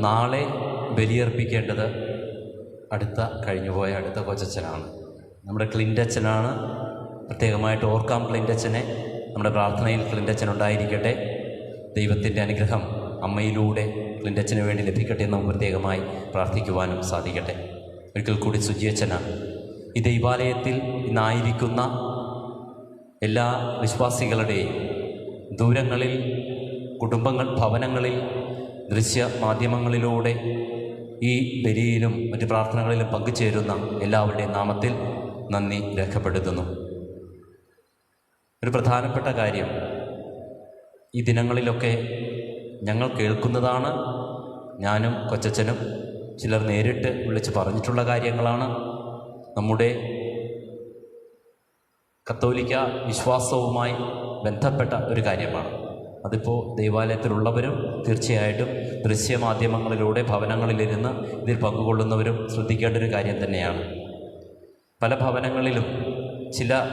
നാളെ ബലിയർപ്പിക്കേണ്ടത് കഴിഞ്ഞുപോയ അടുത്ത കൊച്ചച്ഛനാണ്, നമ്മുടെ ക്ലിൻ്റച്ഛനാണ്. പ്രത്യേകമായിട്ട് ഓർക്കാം ക്ലിൻ്റച്ഛനെ. നമ്മുടെ പ്രാർത്ഥനയിൽ ക്ലിൻ്റച്ഛൻ ഉണ്ടായിരിക്കട്ടെ. ദൈവത്തിൻ്റെ അനുഗ്രഹം അമ്മയിലൂടെ ക്ലിൻ്റച്ഛന് വേണ്ടി ലഭിക്കട്ടെ എന്ന് നമുക്ക് പ്രത്യേകമായി പ്രാർത്ഥിക്കുവാനും സാധിക്കട്ടെ. ഒരിക്കൽ കൂടി സുജിയച്ഛനാണ് ഈ ദൈവാലയത്തിൽ ഇന്നായിരിക്കുന്ന എല്ലാ വിശ്വാസികളുടെയും ദൂരങ്ങളിൽ, കുടുംബങ്ങൾ, ഭവനങ്ങളിൽ, ദൃശ്യ മാധ്യമങ്ങളിലൂടെ ഈ ബലിയിലും മറ്റ് പ്രാർത്ഥനകളിലും പങ്കുചേരുന്ന എല്ലാവരുടെയും നാമത്തിൽ നന്ദി രേഖപ്പെടുത്തുന്നു. ഒരു പ്രധാനപ്പെട്ട കാര്യം, ഈ ദിനങ്ങളിലൊക്കെ ഞങ്ങൾ കേൾക്കുന്നതാണ്, ഞാനും കൊച്ചച്ഛനും ചിലർ നേരിട്ട് വിളിച്ച് പറഞ്ഞിട്ടുള്ള കാര്യങ്ങളാണ്. നമ്മുടെ കത്തോലിക്ക വിശ്വാസവുമായി ബന്ധപ്പെട്ട ഒരു കാര്യമാണ്. അതിപ്പോൾ ദൈവാലയത്തിലുള്ളവരും തീർച്ചയായിട്ടും ദൃശ്യമാധ്യമങ്ങളിലൂടെ ഭവനങ്ങളിലിരുന്ന് ഇതിൽ പങ്കുകൊള്ളുന്നവരും ശ്രദ്ധിക്കേണ്ട ഒരു കാര്യം തന്നെയാണ്. പല ഭവനങ്ങളിലും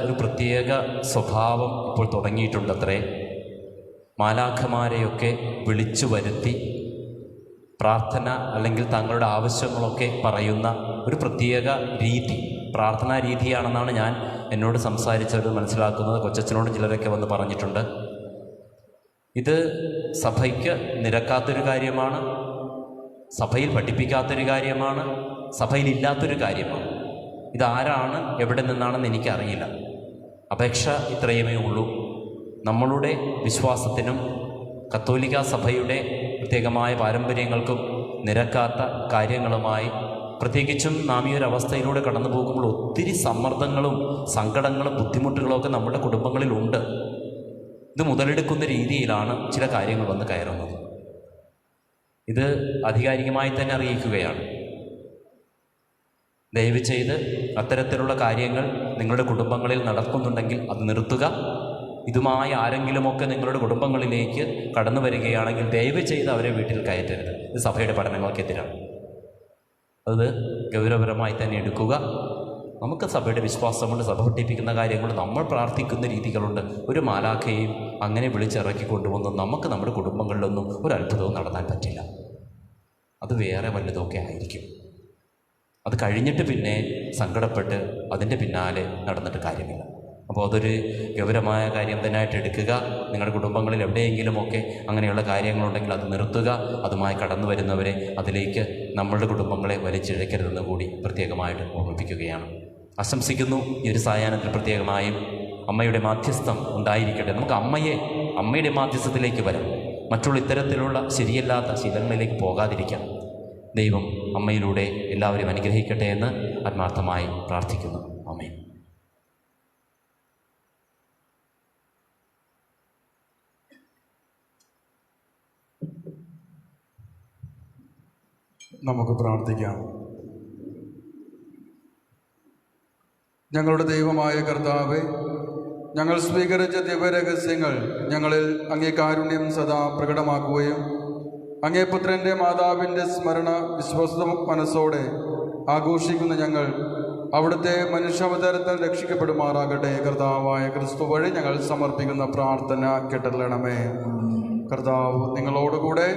ഒരു പ്രത്യേക സ്വഭാവം ഇപ്പോൾ തുടങ്ങിയിട്ടുണ്ടത്രേ. മാലാഖമാരെയൊക്കെ വിളിച്ചു വരുത്തി പ്രാർത്ഥന അല്ലെങ്കിൽ തങ്ങളുടെ ആവശ്യങ്ങളൊക്കെ പറയുന്ന ഒരു പ്രത്യേക രീതി, പ്രാർത്ഥനാ രീതിയാണെന്നാണ് എന്നോട് സംസാരിച്ചവർ മനസ്സിലാക്കുന്നത്. കൊച്ചച്ഛനോടും ചിലരൊക്കെ വന്ന് പറഞ്ഞിട്ടുണ്ട്. ഇത് സഭയ്ക്ക് നിരക്കാത്തൊരു കാര്യമാണ്, സഭയിൽ പഠിപ്പിക്കാത്തൊരു കാര്യമാണ്, സഭയിലില്ലാത്തൊരു കാര്യമാണ്. ഇതാരാണ്, എവിടെ നിന്നാണെന്ന് എനിക്കറിയില്ല. അപേക്ഷ ഇത്രയുമേ ഉള്ളൂ. നമ്മളുടെ വിശ്വാസത്തിനും കത്തോലിക്ക സഭയുടെ പ്രത്യേകമായ പാരമ്പര്യങ്ങൾക്കും നിരക്കാത്ത കാര്യങ്ങളുമായി, പ്രത്യേകിച്ചും നാം ഈ ഒരു അവസ്ഥയിലൂടെ കടന്നു പോകുമ്പോൾ ഒത്തിരി സമ്മർദ്ദങ്ങളും സങ്കടങ്ങളും ബുദ്ധിമുട്ടുകളും ഒക്കെ നമ്മുടെ കുടുംബങ്ങളിലുണ്ട്. ഇത് മുതലെടുക്കുന്ന രീതിയിലാണ് ചില കാര്യങ്ങൾ വന്ന് കയറുന്നത്. ഇത് ആധികാരികമായി തന്നെ അറിയിക്കുകയാണ്. ദയവ് ചെയ്ത് അത്തരത്തിലുള്ള കാര്യങ്ങൾ നിങ്ങളുടെ കുടുംബങ്ങളിൽ നടക്കുന്നുണ്ടെങ്കിൽ അത് നിർത്തുക. ഇതുമായി ആരെങ്കിലുമൊക്കെ നിങ്ങളുടെ കുടുംബങ്ങളിലേക്ക് കടന്നു വരികയാണെങ്കിൽ ദയവ് ചെയ്ത് അവരെ വീട്ടിൽ കയറ്റരുത്. ഇത് സഭയുടെ പഠനങ്ങൾക്കെതിരാണ്. അത് ഗൗരവപരമായി തന്നെ എടുക്കുക. നമുക്ക് സഭയുടെ വിശ്വാസമുണ്ട്, സഭ പഠിപ്പിക്കുന്ന കാര്യങ്ങളുണ്ട്, നമ്മൾ പ്രാർത്ഥിക്കുന്ന രീതികളുണ്ട്. ഒരു മാലാഖയെയും അങ്ങനെ വിളിച്ചിറക്കി കൊണ്ടുവന്ന് നമുക്ക് നമ്മുടെ കുടുംബങ്ങളിലൊന്നും ഒരു അത്ഭുതവും നടത്താൻ പറ്റില്ല. അത് വേറെ വല്ലതൊക്കെ ആയിരിക്കും. അത് കഴിഞ്ഞിട്ട് പിന്നെ സങ്കടപ്പെട്ട് അതിൻ്റെ പിന്നാലെ നടന്നിട്ട് കാര്യമില്ല. അപ്പോൾ അതൊരു ഗൗരവമായ കാര്യം തന്നെയായിട്ട് എടുക്കുക. നിങ്ങളുടെ കുടുംബങ്ങളിൽ എവിടെയെങ്കിലുമൊക്കെ അങ്ങനെയുള്ള കാര്യങ്ങളുണ്ടെങ്കിൽ അത് നിർത്തുക. അതുമായി കടന്നു വരുന്നവരെ അതിലേക്ക് നമ്മളുടെ കുടുംബങ്ങളെ വലിച്ചിഴക്കരുതെന്ന് കൂടി പ്രത്യേകമായിട്ട് ഓർമ്മിപ്പിക്കുകയാണ്. ആശംസിക്കുന്നു. ഈ ഒരു സായാഹ്നത്തിൽ പ്രത്യേകമായും അമ്മയുടെ മാധ്യസ്ഥം ഉണ്ടായിരിക്കട്ടെ. നമുക്ക് അമ്മയുടെ മാധ്യസ്ഥത്തിലേക്ക് വരാം. മറ്റുള്ള ഇത്തരത്തിലുള്ള ശരിയല്ലാത്ത ശീലങ്ങളിലേക്ക് പോകാതിരിക്കാം. ദൈവം അമ്മയിലൂടെ എല്ലാവരെയും അനുഗ്രഹിക്കട്ടെ എന്ന് ആത്മാർത്ഥമായി പ്രാർത്ഥിക്കുന്നു. ആമേൻ. നമുക്ക് പ്രാർത്ഥിക്കാം. ഞങ്ങളുടെ ദൈവമായ കർത്താവേ, ഞങ്ങൾ സ്വീകരിച്ച ദിവ്യരഹസ്യങ്ങൾ ഞങ്ങളിൽ അങ്ങേ കാരുണ്യം സദാ പ്രകടമാക്കുകയും അങ്ങേ പുത്രൻ്റെ മാതാവിൻ്റെ സ്മരണ വിശ്വസ്ത മനസ്സോടെ ആഘോഷിക്കുന്ന ഞങ്ങൾ അവിടുത്തെ മനുഷ്യാവതാരത്താൽ രക്ഷിക്കപ്പെടുമാറാകട്ടെ. കർത്താവായ ക്രിസ്തു വഴി ഞങ്ങൾ സമർപ്പിക്കുന്ന പ്രാർത്ഥന കേട്ടല്ലണമേ. കർത്താവ് നിങ്ങളോടുകൂടെ.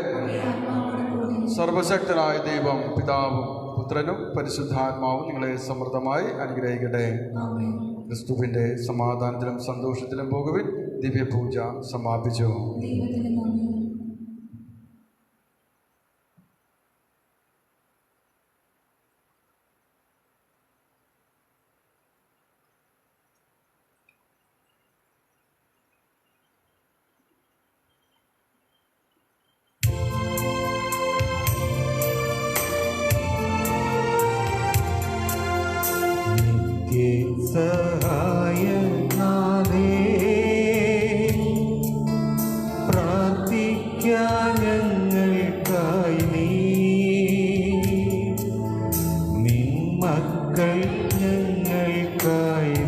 സർവശക്തനായ ദൈവം പിതാവും പുത്രനും പരിശുദ്ധാത്മാവും നിങ്ങളെ സമൃദ്ധമായി അനുഗ്രഹിക്കട്ടെ. ക്രിസ്തുവിൻ്റെ സമാധാനത്തിലും സന്തോഷത്തിലും പോകുവിൻ. ദിവ്യപൂജ സമാപിച്ചു. ദൈവത്തിന് നന്ദി. സഹായനാഥേ, പ്രാർത്ഥിക്കാൻ ഞങ്ങൾക്കായി നിൻ മക്കൾ ഞങ്ങൾക്കായി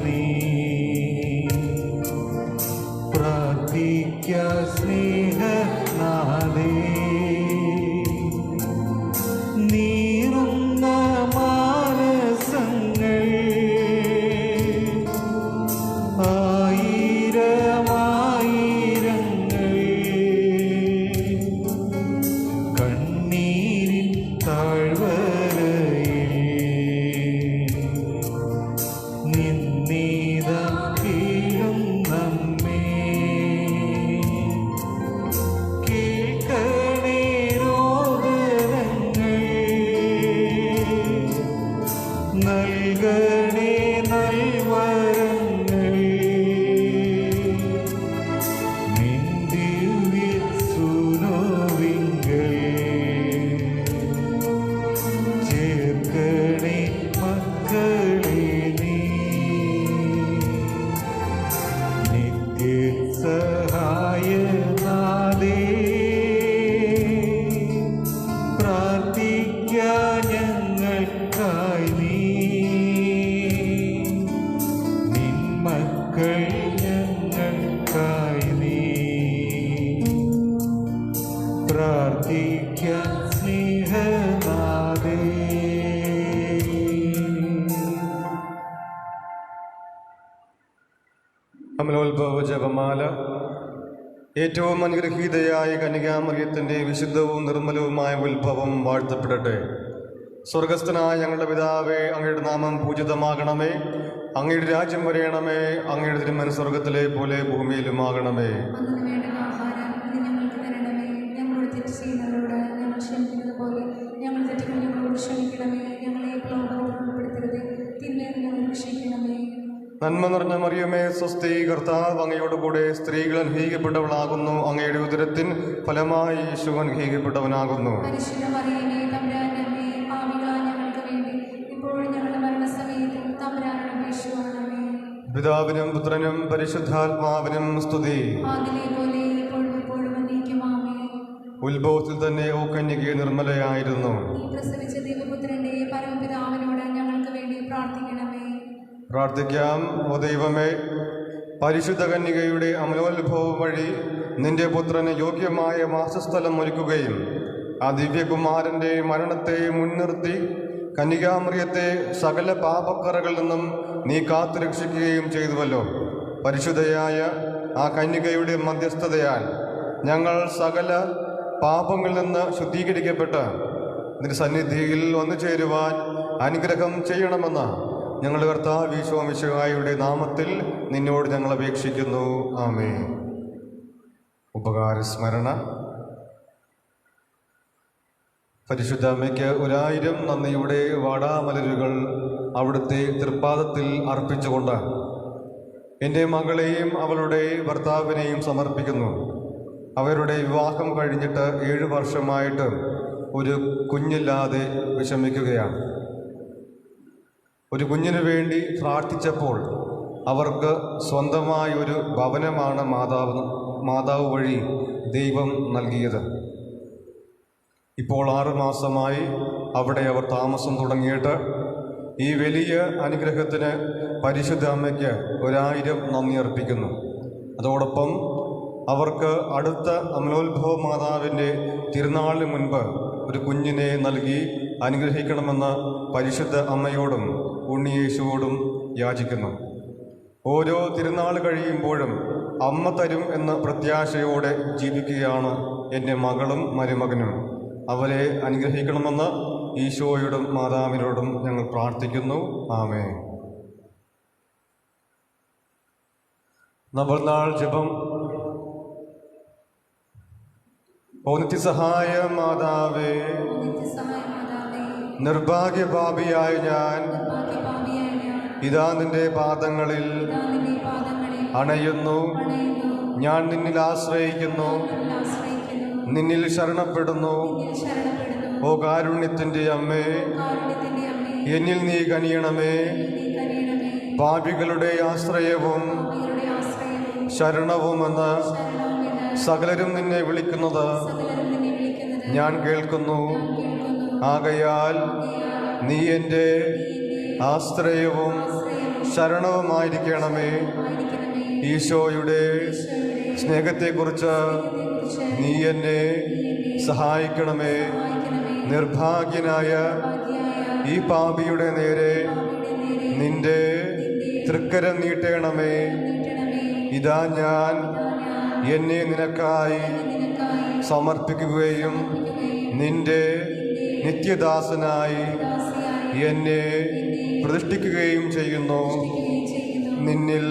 പ്രാർത്ഥിക്കാൻ സ്നേഹനാഥേ. നീറുന്ന മാനസങ്ങൾ ആയിരമായിരങ്ങൾ കണ്ണീരിൻ താഴ്വരയിൽ നിന്നീതാ വീഴും നമ്മെ. കേൾക്കണേ രോദനങ്ങൾ, നൽകണേ നൽവരങ്ങൾ. നിൻ ദിവ്യസുനോവിങ്കൽ ചേർക്കണേ മക്കളെ നീ. നിത്യസഹായനാഥേ, പ്രാർത്ഥിക്കാൻ ഞങ്ങൾക്കായി നിൻ മക്കൾ ഞങ്ങൾക്കായി പ്രാർത്ഥിക്കാൻ സ്നേഹനാഥേ. അമലോത്ഭവ ജപമാല. ഏറ്റവും അനുഗ്രഹീതയായ കന്യകാമറിയത്തിൻ്റെ വിശുദ്ധവും നിർമ്മലവുമായ ഉത്ഭവം വാഴ്ത്തപ്പെടട്ടെ. സ്വർഗസ്ഥനായ ഞങ്ങളുടെ പിതാവേ, അങ്ങയുടെ നാമം പൂജിതമാകണമേ. അങ്ങയുടെ രാജ്യം വരയണമേ. അങ്ങയുടെ തിരുമനസ്സ് സ്വർഗത്തിലെ പോലെ ഭൂമിയിലുമാകണമേ. അന്നു വേണ്ട ആഹാരം ഇന്ന് ഞങ്ങൾക്ക് തരണമേ. ഞങ്ങളോട് തെറ്റ് ചെയ്യുന്നവരോട് ഞങ്ങൾ ക്ഷമിക്കുന്നത് പോലെ ഞങ്ങൾ തെറ്റുകൾ ഞങ്ങളോട് ക്ഷമിക്കണമേ. ഞങ്ങളെ പ്രലോഭനത്തിൽ ഉൾപ്പെടുത്തരുതേ, തിന്മയിൽ ഞങ്ങൾ രക്ഷിക്കണമേ. നന്മ നിറഞ്ഞ മറിയമേ, സ്വസ്തി, കർത്താവ് അങ്ങയോട് കൂടെ സ്ത്രീകൾ അനുഗ്രഹിക്കപ്പെട്ടവളാകുന്നു. അങ്ങയുടെ ഉദരത്തിൻ ഫലമായി യേശു അനുഗ്രഹിക്കപ്പെട്ടവനാകുന്നു. പരിശുദ്ധ മറിയമേ, തമ്പുരാന്റെ അമ്മേ, പാപികളായ ഞങ്ങൾക്ക് വേണ്ടി ഇപ്പോഴും ഞങ്ങളുടെ മരണസമയത്തും തമ്പുരാനോട് അപേക്ഷിക്കണമേ. പിതാവിനും പുത്രനും പരിശുദ്ധാത്മാവിനും സ്തുതി. ആദിയിലെ പോലെ ഇപ്പോഴും എപ്പോഴും എന്നേക്കും ആമേൻ. ഉത്ഭവത്തിൽ തന്നെ ഓ കന്യകെ നിർമ്മലയായിരുന്നു. നീ പ്രസവിച്ച ദൈവപുത്രന്റെ പരമപിതാവിനോട് ഞങ്ങൾക്ക് വേണ്ടി പ്രാർത്ഥിക്കണമേ. പ്രാർത്ഥിക്കാം. ഓ ദൈവമേ, പരിശുദ്ധ കന്യകയുടെ അമലോത്ഭവം വഴി നിന്റെ പുത്രന് യോഗ്യമായ വാസസ്ഥലം ഒരുക്കുകയും ആ ദിവ്യകുമാരൻ്റെ മരണത്തെ മുൻനിർത്തി കന്യകാമറിയത്തെ സകല പാപക്കറകളിൽ നിന്നും നീ കാത്തുരക്ഷിക്കുകയും ചെയ്തുവല്ലോ. പരിശുദ്ധയായ ആ കന്യകയുടെ മധ്യസ്ഥതയാൽ ഞങ്ങൾ സകല പാപങ്ങളിൽ നിന്ന് ശുദ്ധീകരിക്കപ്പെട്ട് നിന്റെ സന്നിധിയിൽ വന്നു ചേരുവാൻ അനുഗ്രഹം ചെയ്യണമെന്ന് ഞങ്ങളുടെ കർത്താവ് ഈശോ മിശിഹായുടെ നാമത്തിൽ നിന്നോട് ഞങ്ങൾ അപേക്ഷിക്കുന്നു. ആമേൻ. ഉപകാരസ്മരണ. പരിശുദ്ധ അമ്മയ്ക്ക് 1000 നന്ദിയുടെ വാടാമലരുകൾ അവിടുത്തെ തൃപ്പാദത്തിൽ അർപ്പിച്ചുകൊണ്ട് എൻ്റെ മകളെയും അവളുടെ ഭർത്താവിനെയും സമർപ്പിക്കുന്നു. അവരുടെ വിവാഹം കഴിഞ്ഞിട്ട് 7 വർഷമായിട്ട് ഒരു കുഞ്ഞില്ലാതെ വിഷമിക്കുകയാണ്. ഒരു കുഞ്ഞിനു വേണ്ടി പ്രാർത്ഥിച്ചപ്പോൾ അവർക്ക് സ്വന്തമായ ഒരു ഭവനമാണ് മാതാവ് വഴി ദൈവം നൽകിയത്. ഇപ്പോൾ 6 മാസമായി അവിടെ അവർ താമസം തുടങ്ങിയിട്ട് ഈ വലിയ അനുഗ്രഹത്തിന് പരിശുദ്ധ അമ്മയ്ക്ക് 1000 നന്ദി അർപ്പിക്കുന്നു. അതോടൊപ്പം അവർക്ക് അടുത്ത അമലോത്ഭവ മാതാവിൻ്റെ തിരുനാളിന് മുൻപ് ഒരു കുഞ്ഞിനെ നൽകി അനുഗ്രഹിക്കണമെന്ന് പരിശുദ്ധ അമ്മയോടും ഉണ്ണിയേശുവോടും യാചിക്കുന്നു. ഓരോ തിരുനാൾ കഴിയുമ്പോഴും അമ്മ തരും എന്ന പ്രത്യാശയോടെ ജീവിക്കുകയാണ് എൻ്റെ മകളും മരുമകനും. അവരെ അനുഗ്രഹിക്കണമെന്ന് ഈശോയോടും മാതാവിനോടും ഞങ്ങൾ പ്രാർത്ഥിക്കുന്നു. ആമേൻ. നമ്മൾ നാൾ ജപം. ഓ നിത്യസഹായ മാതാവേ, നിർഭാഗ്യപാപിയായ ഞാൻ ഇതാ നിന്റെ പാദങ്ങളിൽ അണയുന്നു. ഞാൻ നിന്നിൽ ആശ്രയിക്കുന്നു, നിന്നിൽ ശരണപ്പെടുന്നു. ഓ കാരുണ്യത്തിൻ്റെ അമ്മേ, എന്നിൽ നീ കനിയണമേ. പാപികളുടെ ആശ്രയവും ശരണവുമെന്ന് സകലരും നിന്നെ വിളിക്കുന്നത് ഞാൻ കേൾക്കുന്നു. ആകയാൽ നീ എൻ്റെ ആശ്രയവും ശരണവുമായിരിക്കണമേ. ഈശോയുടെ സ്നേഹത്തെക്കുറിച്ച് നീ എന്നെ സഹായിക്കണമേ. നിർഭാഗ്യനായ ഈ പാപിയുടെ നേരെ നിന്റെ തൃക്കരം നീട്ടണമേ. ഇതാ ഞാൻ എന്നെ നിനക്കായി സമർപ്പിക്കുകയും നിന്റെ നിത്യദാസനായി എന്നെ പ്രതിഷ്ഠിക്കുകയും ചെയ്യുന്നു. നിന്നിൽ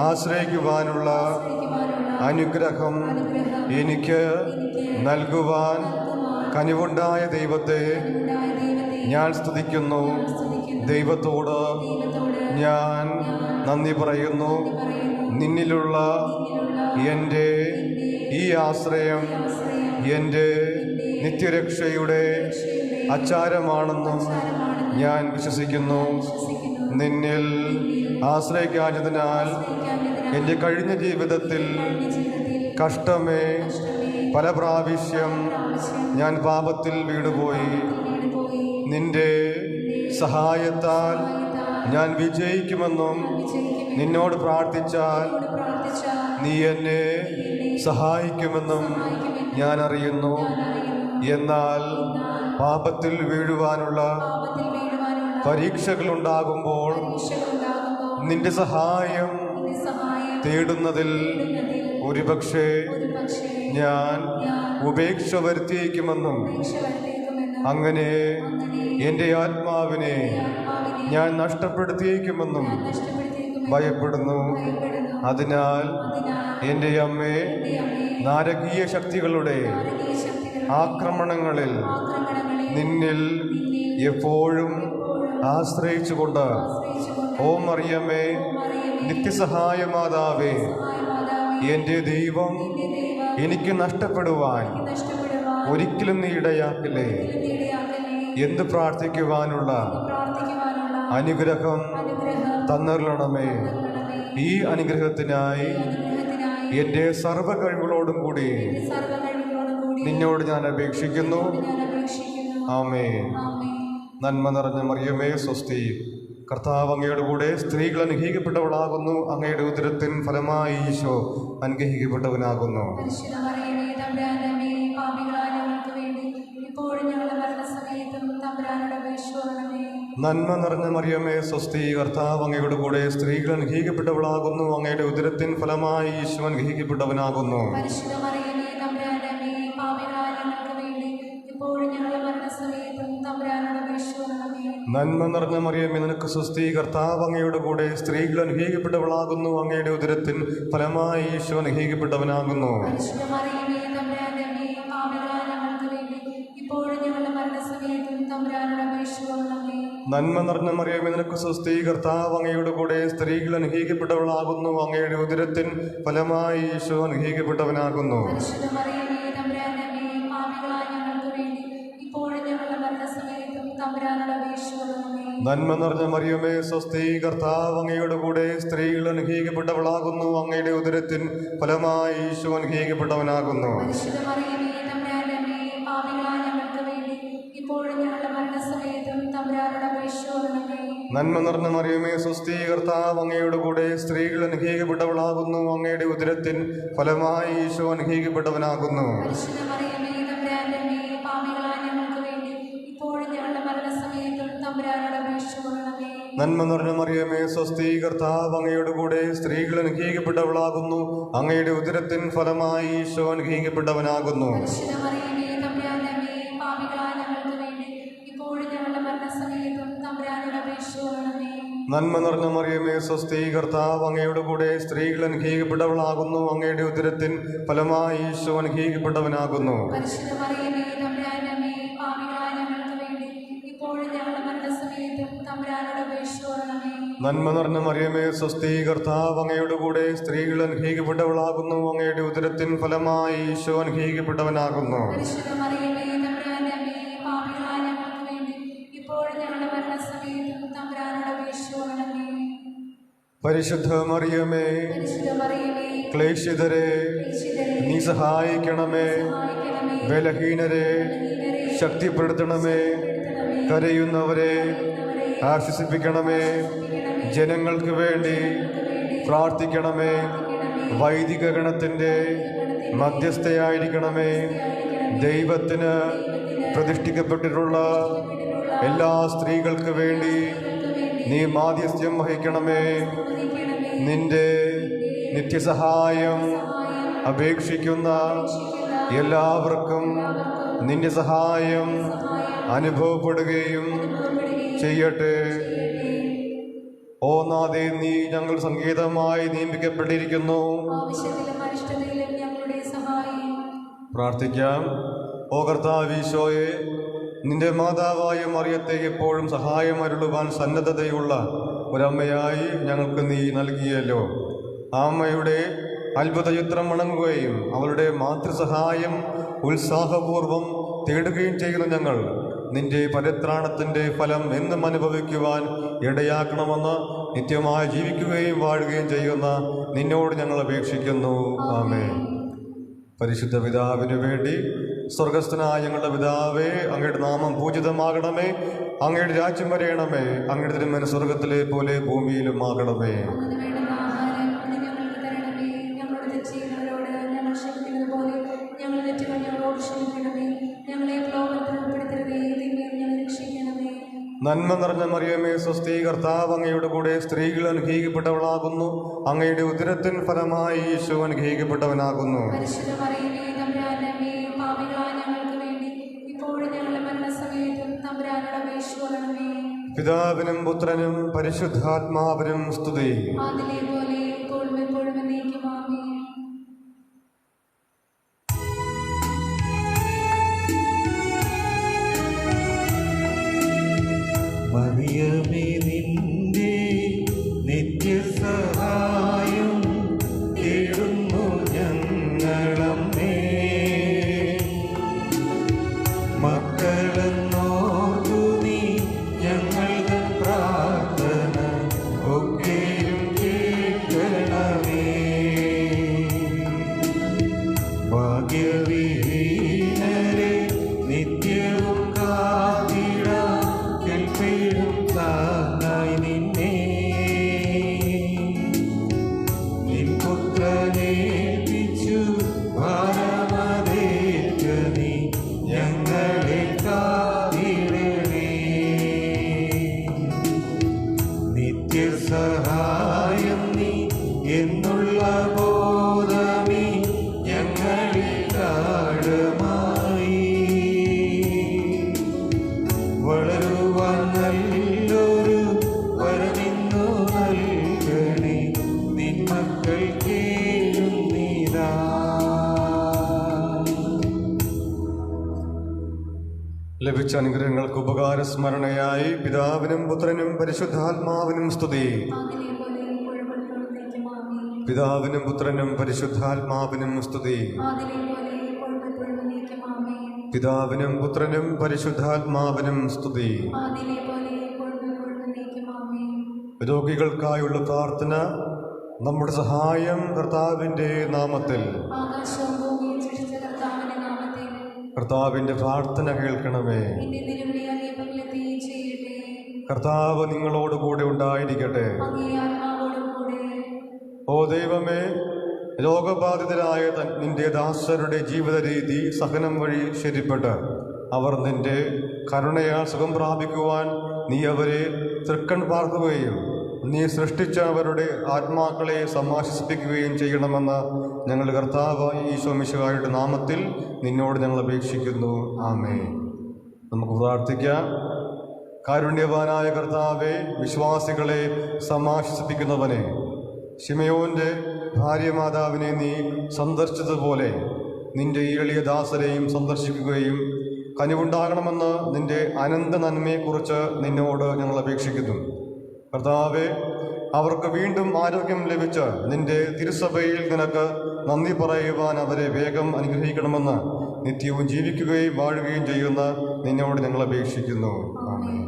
ആശ്രയിക്കുവാനുള്ള അനുഗ്രഹം എനിക്ക് നൽകുവാൻ കനിവുണ്ടായ ദൈവത്തെ ഞാൻ സ്തുതിക്കുന്നു. ദൈവത്തോട് ഞാൻ നന്ദി പറയുന്നു. നിന്നിലുള്ള എൻ്റെ ഈ ആശ്രയം എൻ്റെ നിത്യരക്ഷയുടെ അച്ചാരമാണെന്നും ഞാൻ വിശ്വസിക്കുന്നു. നിന്നിൽ ആശ്രയിക്കാഞ്ഞതിനാൽ എൻ്റെ കഴിഞ്ഞ ജീവിതത്തിൽ കഷ്ടമേ പല പ്രാവശ്യം ഞാൻ പാപത്തിൽ വീണുപോയി. നിന്റെ സഹായത്താൽ ഞാൻ വിജയിക്കുമെന്നും നിന്നോട് പ്രാർത്ഥിച്ചാൽ നീ എന്നെ സഹായിക്കുമെന്നും ഞാൻ അറിയുന്നു. എന്നാൽ പാപത്തിൽ വീഴുവാനുള്ള പരീക്ഷകളുണ്ടാകുമ്പോൾ നിന്റെ സഹായം തേടുന്നതിൽ ഒരുപക്ഷെ ഞാൻ ഉപേക്ഷ വരുത്തിയേക്കുമെന്നും അങ്ങനെ എൻ്റെ ആത്മാവിനെ ഞാൻ നഷ്ടപ്പെടുത്തിയേക്കുമെന്നും ഭയപ്പെടുന്നു. അതിനാൽ എൻ്റെ അമ്മേ, നാരകീയ ശക്തികളുടെ ആക്രമണങ്ങളിൽ നിന്നിൽ എപ്പോഴും ആശ്രയിച്ചുകൊണ്ട് ഓ മറിയമേ, നിത്യസഹായ മാതാവേ, എൻ്റെ ദൈവം എനിക്ക് നഷ്ടപ്പെടുവാൻ ഒരിക്കലും നീ ഇടയാക്കില്ലേ. എന്ത് പ്രാർത്ഥിക്കുവാനുള്ള അനുഗ്രഹം തന്നരുളണമേ. ഈ അനുഗ്രഹത്തിനായി എൻ്റെ സർവ്വ കഴിവുകളോടും കൂടി നിന്നോട് ഞാൻ അപേക്ഷിക്കുന്നു. ആമേൻ. നന്മ നിറഞ്ഞ മറിയമേ സ്വസ്തി, കർത്താവ് അങ്ങയുടെ കൂടെ സ്ത്രീകൾ അനുഗ്രഹിക്കപ്പെട്ടവളാകുന്നു. അങ്ങയുടെ ഉദരത്തിൻ ഫലമായി ഈശോ അനുഗ്രഹിക്കപ്പെട്ടവനാകുന്നു. നന്മ നിറഞ്ഞ മറിയമേ സ്വസ്തി, കർത്താവ് അങ്ങയുടെ കൂടെ സ്ത്രീകൾ അനുഗ്രഹിക്കപ്പെട്ടവളാകുന്നു. അങ്ങയുടെ ഉദരത്തിൻ ഫലമായി ഈശോ അനുഗ്രഹിക്കപ്പെട്ടവനാകുന്നു. നന്മ നിറഞ്ഞ മറിയമേ നിനക്ക് സ്വസ്തി, കർത്താവ് അങ്ങയുടെ കൂടെ സ്ത്രീകൾ അനുഗ്രഹിക്കപ്പെട്ടവളാകുന്നു. അങ്ങയുടെ ഉദരത്തിൻ ഫലമായി ഈശോ അനുഗ്രഹിക്കപ്പെട്ടവനാകുന്നു. നന്മ നിറഞ്ഞ മറിയമേ നിനക്ക് സ്വസ്തി, കർത്താവ് അങ്ങയുടെ കൂടെ സ്ത്രീകൾ അനുഗ്രഹിക്കപ്പെട്ടവളാകുന്നു. അങ്ങയുടെ ഉദരത്തിൻ ഫലമായി ഈശോ അനുഗ്രഹിക്കപ്പെട്ടവനാകുന്നു. നന്മ നിറഞ്ഞ മറിയമേ സ്വസ്തി, കർത്താവ് അങ്ങയുടെ കൂടെ സ്ത്രീകൾ അനുഗ്രഹിക്കപ്പെട്ടവളാകുന്നു. അങ്ങയുടെ ഉദരത്തിൻ ഫലമായി ഈശോ അനുഗ്രഹിക്കപ്പെട്ടവനാകുന്നു. നന്മ നിറഞ്ഞ മറിയമേ സ്വസ്തി, കർത്താവ് അങ്ങയുടെ കൂടെ സ്ത്രീകൾ അനുഗ്രഹിക്കപ്പെട്ടവളാകുന്നു. അങ്ങയുടെ ഉദരത്തിൻ ഫലമായി ഈശോ അനുഗ്രഹിക്കപ്പെട്ടവനാകുന്നു. നന്മ നിറഞ്ഞ മറിയമേ സ്വസ്തി, കർത്താവ് അങ്ങയുടെ കൂടെ സ്ത്രീകൾ അനുഗ്രഹിക്കപ്പെട്ടവളാകുന്നു. അങ്ങയുടെ ഉദരത്തിൻ ഫലമായി ഈശോ അനുഗ്രഹിക്കപ്പെട്ടവനാകുന്നു. നന്മ നിറഞ്ഞ മറിയമേ സ്വസ്തി, കർത്താവ് അങ്ങയുടെ കൂടെ സ്ത്രീകൾ അനുഗ്രഹിക്കപ്പെട്ടവളാകുന്നു. അങ്ങയുടെ ഉദരത്തിൻ ഫലമായി ഈശോ അനുഗ്രഹിക്കപ്പെട്ടവനാകുന്നു. പരിശുദ്ധ മറിയമേ, തമ്പുരാന്റെ അമ്മേ, പാപികളായ ഞങ്ങൾക്ക് വേണ്ടി ഇപ്പോഴും ഞങ്ങളുടെ മരണസമയത്തും തമ്പുരാനോട് അപേക്ഷിച്ചുകൊള്ളണമേ. നന്മ നിറഞ്ഞ മറിയമേ സ്വസ്തി, കർത്താവ് അങ്ങയുടെ കൂടെ സ്ത്രീകൾ അനുഗ്രഹിക്കപ്പെട്ടവളാകുന്നു. അങ്ങയുടെ ഉദരത്തിൻ ഫലമായി ഈശോ അനുഗ്രഹിക്കപ്പെട്ടവനാകുന്നു. പരിശുദ്ധ മറിയമേ, തമ്പുരാന്റെ അമ്മേ, പാപികളായ ഞങ്ങൾക്ക് വേണ്ടി ഇപ്പോഴും ഞങ്ങളുടെ മരണസമയത്തും തമ്പുരാനോട് അപേക്ഷിച്ചുകൊള്ളണമേ. പരിശുദ്ധ മറിയമേ, പരിശുദ്ധ മറിയമേ, ക്ലേശിതരെ നീ സഹായിക്കണമേ. ബലഹീനരെ ശക്തിപ്പെടുത്തണമേ. കരയുന്നവരെ ആശ്വസിപ്പിക്കണമേ. ജനങ്ങൾക്ക് വേണ്ടി പ്രാർത്ഥിക്കണമേ. വൈദിക ഗണത്തിൻ്റെ മധ്യസ്ഥയായിരിക്കണമേ. ദൈവത്തിന് പ്രതിഷ്ഠിക്കപ്പെട്ടിട്ടുള്ള എല്ലാ സ്ത്രീകൾക്ക് വേണ്ടി നീ മാധ്യസ്ഥ്യം വഹിക്കണമേ. നിന്റെ നിത്യസഹായം അപേക്ഷിക്കുന്ന എല്ലാവർക്കും നിന്റെ സഹായം അനുഭവപ്പെടുകയും ചെയ്യട്ടെ. ഓ നാഥേ, നീ ഞങ്ങൾ സംഗീതമായി നിയമിക്കപ്പെട്ടിരിക്കുന്നു. ആവശ്യത്തിലും അരിഷ്ടതയിലും ഞങ്ങളുടെ സഹായം. പ്രാർത്ഥിക്കാം. ഓ കർത്താവീശോയെ, നിന്റെ മാതാവായ മറിയത്തെ എപ്പോഴും സഹായം അരുളുവാൻ സന്നദ്ധതയുള്ള ഒരമ്മയായി ഞങ്ങൾക്ക് നീ നൽകിയല്ലോ. ആ അമ്മയുടെ അത്ഭുത ചിത്രം വണങ്ങുകയും അവളുടെ മാതൃസഹായം ഉത്സാഹപൂർവം തേടുകയും ചെയ്യുന്ന ഞങ്ങൾ നിന്റെ പരിത്രാണത്തിൻ്റെ ഫലം എന്നും അനുഭവിക്കുവാൻ ഇടയാക്കണമെന്ന് നിത്യമായി ജീവിക്കുകയും വാഴുകയും ചെയ്യുന്ന നിന്നോട് ഞങ്ങൾ അപേക്ഷിക്കുന്നു. ആമേൻ. പരിശുദ്ധ പിതാവിനു വേണ്ടി സ്വർഗസ്ഥനായ ഞങ്ങളുടെ പിതാവേ, അങ്ങയുടെ നാമം പൂജിതമാകണമേ. അങ്ങയുടെ രാജ്യം വരയണമേ. അങ്ങയുടെ തിരുമനസ്സ് സ്വർഗത്തിലെ പോലെ ഭൂമിയിലും ആകണമേ. അങ്ങനെ വേണ്ടുന്ന ആഹാരം ഇന്ന് ഞങ്ങൾക്ക് തരണമേ. ഞങ്ങളുടെ തെറ്റ് ചെയ്യുന്നവരോട് ഞങ്ങൾ ക്ഷമിക്കുന്നത് പോലെ ഞങ്ങളുടെ തെറ്റുകൾ ഞങ്ങളോട് ക്ഷമിക്കണമേ. ഞങ്ങളെ പ്രലോഭനത്തിൽ ഉൾപ്പെടുത്തരുതേ, തിന്മയിൽ ഞങ്ങളെ രക്ഷിക്കണമേ. നന്മ നിറഞ്ഞ മറിയമേ സ്വസ്തി, കർത്താവ് അങ്ങയുടെ കൂടെ സ്ത്രീകൾ അനുഗ്രഹിക്കപ്പെട്ടവളാകുന്നു. അങ്ങയുടെ ഉദരത്തിൻ ഫലമായി ഈശോ അനുഗ്രഹിക്കപ്പെട്ടവനാകുന്നു. പരിശുദ്ധ മറിയമേ, തമ്പുരാന്റെ അമ്മേ, പാപികളായ ഞങ്ങൾക്ക് വേണ്ടി ഇപ്പോഴും ഞങ്ങളുടെ മരണസമയത്തും തമ്പുരാനോട് അപേക്ഷിച്ചുകൊള്ളണമേ. പിതാവിനും പുത്രനും പരിശുദ്ധാത്മാവിനും സ്തുതി. ആദിലെ പോലെ ഇപ്പോഴും എപ്പോഴും എന്നേക്കും ആമേൻ. മറിയമേ, നിന്റെ നിത്യസഹായം തേടുന്നു ഞങ്ങളമ്മേ. മക്കളെന്നോർത്തു നീ ഞങ്ങളുടെ പ്രാർത്ഥന ഒക്കെയും കേൾക്കണമേ. ഭാഗ്യവിഹീനരെ നിത്യവും കാത്തിടാൻ കേൾപ്പിടും താങ്ങായി നിന്നെ. നിൻ പുത്രനേൽപ്പിച്ചു ഭാരമതേറ്റ നീ ഞങ്ങളെ കാത്തിടണേ. നിത്യസഹായം നീ എന്നുള്ള ബോധമേ ഞങ്ങളിൽ ഗാഢമായി വളരുവാൻ നല്ലൊരു വരനിന്നു നൽകണേ. നിൻ മക്കൾ കേഴുന്നീരാ. ലഭിച്ച അനുഗ്രഹങ്ങൾക്ക് ഉപകാരസ്മരണയായി പിതാവിനും പുത്രനും പരിശുദ്ധാത്മാവിനും സ്തുതി. ആദിലെ പോലെ ഇപ്പോഴും എപ്പോഴും എന്നേക്കും ആമേൻ. പിതാവിനും പുത്രനും പരിശുദ്ധാത്മാവിനും സ്തുതി. ആദിലെ പോലെ ഇപ്പോഴും എപ്പോഴും എന്നേക്കും ആമേൻ. പിതാവിനും പുത്രനും പരിശുദ്ധാത്മാവിനും സ്തുതി. ആദിലെ പോലെ ഇപ്പോഴും എപ്പോഴും എന്നേക്കും ആമേൻ. രോഗികൾക്കായുള്ള പ്രാർത്ഥന. നമ്മുടെ സഹായം കർത്താവിൻ്റെ നാമത്തിൽ. ആകാശവും ഭൂമിയും സൃഷ്ടിച്ച കർത്താവിന്റെ നാമത്തിൽ കർത്താവിൻ്റെ പ്രാർത്ഥന കേൾക്കണമേ. നിന്റെ നിലവിളി അങ്ങേപ്പറ്റിലെത്തുകയും ചെയ്യട്ടെ. കർത്താവ് നിങ്ങളോടുകൂടെ ഉണ്ടായിരിക്കട്ടെ. അങ്ങേ ആത്മാവോടും കൂടെ. ഓ ദൈവമേ, രോഗബാധിതരായ നിന്റെ ദാസരുടെ ജീവിത രീതി സഹനം വഴി ശരിപ്പെട്ട് അവർ നിന്റെ കരുണയാൽ സുഖം പ്രാപിക്കുവാൻ നീ അവരെ തൃക്കൺ പാർക്കുകയും നീ സൃഷ്ടിച്ച അവരുടെ ആത്മാക്കളെ സമാശ്വസിപ്പിക്കുകയും ചെയ്യണമെന്ന് ഞങ്ങൾ കർത്താവ് ഈശോ മിശിഹായുടെ നാമത്തിൽ നിന്നോട് ഞങ്ങൾ അപേക്ഷിക്കുന്നു. ആമേൻ. നമുക്ക് പ്രാർത്ഥിക്കാം. കാരുണ്യവാനായ കർത്താവെ, വിശ്വാസികളെ സമാശ്വസിപ്പിക്കുന്നവനെ, ശിമയോന്റെ ഭാര്യമാതാവിനെ നീ സന്ദർശിച്ചതുപോലെ നിന്റെ ഈ എളിയ ദാസരെയും സന്ദർശിക്കുകയും കനിവുണ്ടാകണമെന്ന് നിന്റെ അനന്ത നന്മയെക്കുറിച്ച് നിന്നോട് ഞങ്ങൾ അപേക്ഷിക്കുന്നു. കർത്താവെ, അവർക്ക് വീണ്ടും ആരോഗ്യം ലഭിച്ച് നിന്റെ തിരുസഭയിൽ നിനക്ക് നന്ദി പറയുവാൻ അവരെ വേഗം അനുഗ്രഹിക്കണമെന്ന് നിത്യവും ജീവിക്കുകയും വാഴുകയും ചെയ്യുന്ന നിന്നോട് ഞങ്ങൾ അപേക്ഷിക്കുന്നു. ആമേൻ.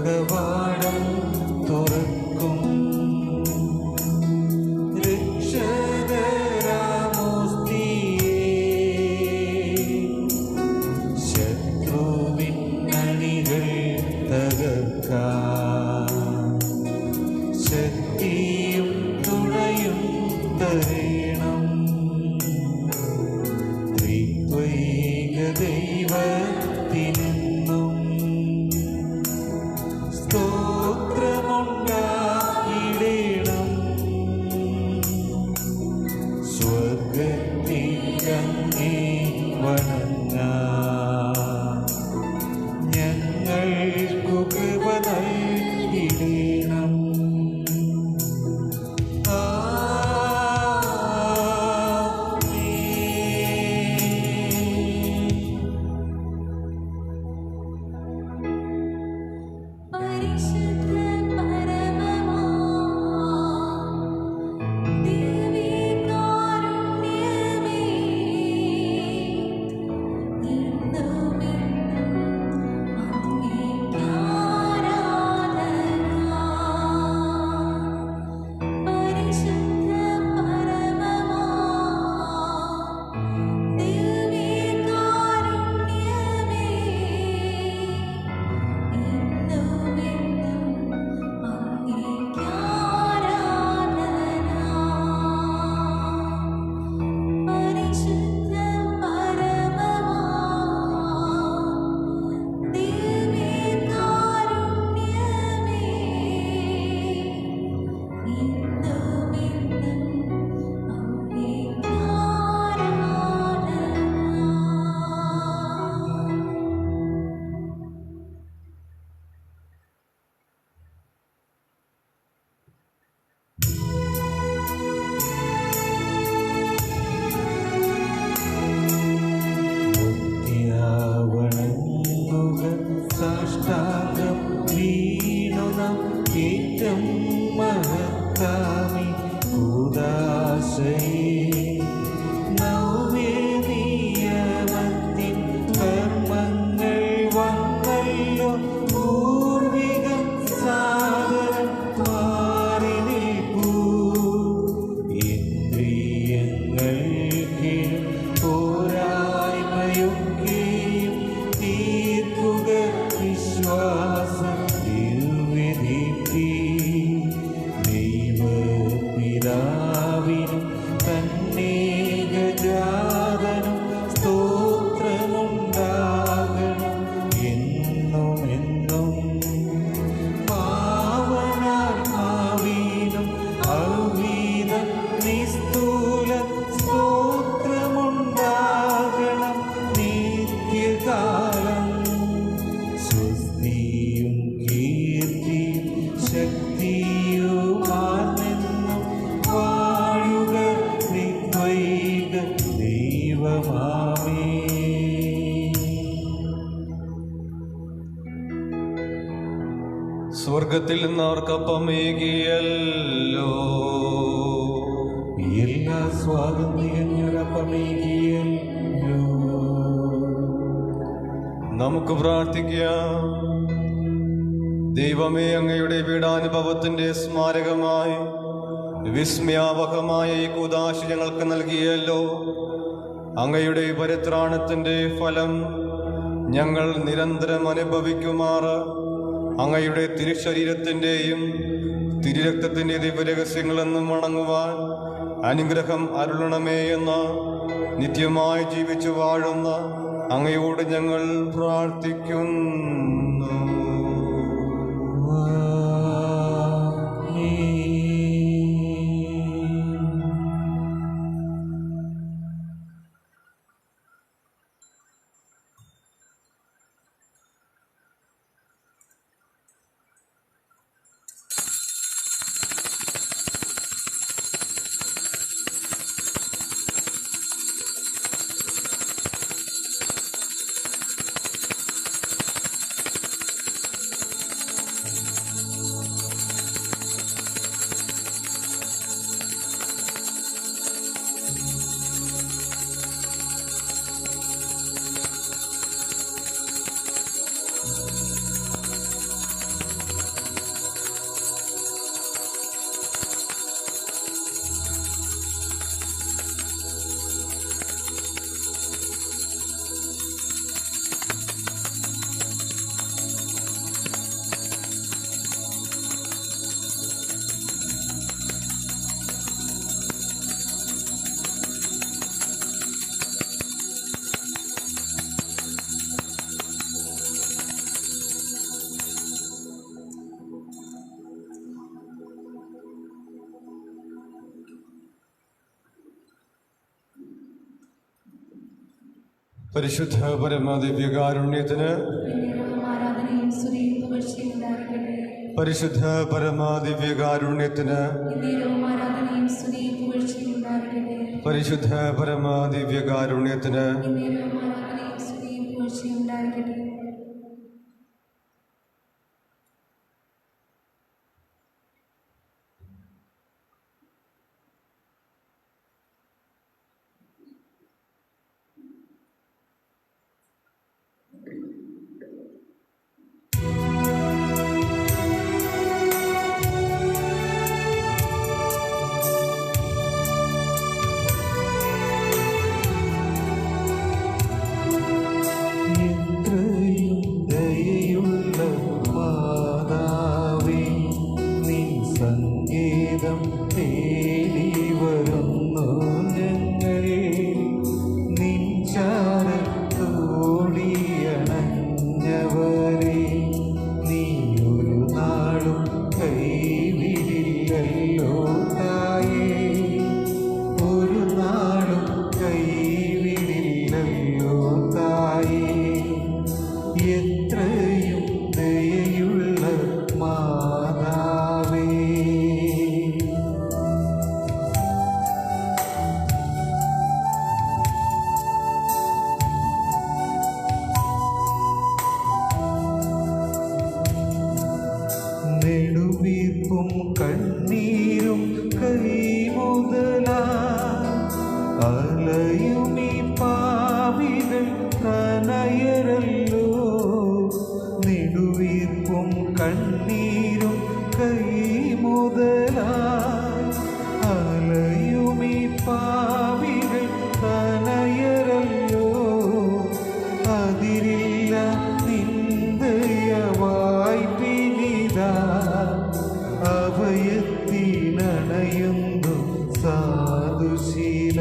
കവാടം തുറക്കും ശത്രുവിൻ അണികൾ തകർക്കാൻ ശക്തിയും തുണയും തരണം. ത്രിത്വൈക ദൈവത്തിനെന്നും സ്തോത്രമുണ്ടായിടണം. സ്വർഗത്തിലങ്ങേ വണങ്ങാൻ ഞങ്ങൾക്കു കൃപ നൽകിടണം. സാഷ്ടാംഗം വീണുനാം ഏറ്റം മഹത്താമി കൂദാശയേ നവ്യനിയമത്തിൻ കർമ്മങ്ങൾ വന്നല്ലോ പൂർവികം സാദരം മാറി നിൽക്കൂ. ഇന്ദ്രിയങ്ങൾക്ക് പോരായ്മയൊക്കെയും തീർക്കുക വിശ്വാസം ദിവ്യദീപ്തി. ദൈവപിതാവിനും തന്നേകജാതനും സ്തോത്രമുണ്ടാകണം എന്നുമെന്നും. പാവനാത്മാവിനും അവീതം നിസ്തൂല സ്തോത്രമുണ്ടാകണം നിത്യകാലം. സ്വസ്തിയും കീർത്തിയും ശക്തിയുമാർന്നെന്നും വാഴുക ത്രിത്വൈക ദൈവമാമേ. സ്വർഗത്തിൽ നിന്ന് അവർക്കപ്പമേകിയല്ലോ എല്ലാ സ്വാതന്ത്ര്യപ്പമേകിയല്ലോ. നമുക്ക് പ്രാർത്ഥിക്കാം. ദൈവമേ, അങ്ങയുടെ പീഡാനുഭവത്തിന്റെ സ്മാരകമായി വിസ്മയാവഹമായ ഈ കൂദാശ ഞങ്ങൾക്ക് നൽകിയല്ലോ. അങ്ങയുടെ പരിത്രാണത്തിന്റെ ഫലം ഞങ്ങൾ നിരന്തരം അനുഭവിക്കുമാറ് അങ്ങയുടെ തിരുശരീരത്തിൻ്റെയും തിരുരക്തത്തിൻ്റെ ദിവ്യരഹസ്യങ്ങളെന്നും വണങ്ങുവാൻ അനുഗ്രഹം അരുളണമേ എന്ന് നിത്യമായി ജീവിച്ചു വാഴുന്ന അങ്ങയോട് ഞങ്ങൾ പ്രാർത്ഥിക്കുന്നു. പരിശുദ്ധ പരമദിവ്യകാരുണ്യത്തിന് ആരാധനയും സ്തുതിയും പുകഴ്ചയും ഉണ്ടായിരിക്കട്ടെ. പരിശുദ്ധ പരമദിവ്യകാരുണ്യത്തിന് ആരാധനയും സ്തുതിയും പുകഴ്ചയും ഉണ്ടായിരിക്കട്ടെ. പരിശുദ്ധ പരമദിവ്യകാരുണ്യത്തിന് ആരാധനയും സ്തുതിയും പുകഴ്ചയും ഉണ്ടായിരിക്കട്ടെ. നെടുവീർപ്പും കണ്ണീരും കൈമുതല അലയുമീ പാവികൾ തനയരല്ലോ. നെടുവീർപ്പും കണ്ണീരും കൈമുതല അലയുമീ പാവികൾ തനയരല്ലോ. അതിരില്ല നിന്ദയവായി പിനിതാ അഭയത്തിനണയുന്നു സാധുശീല.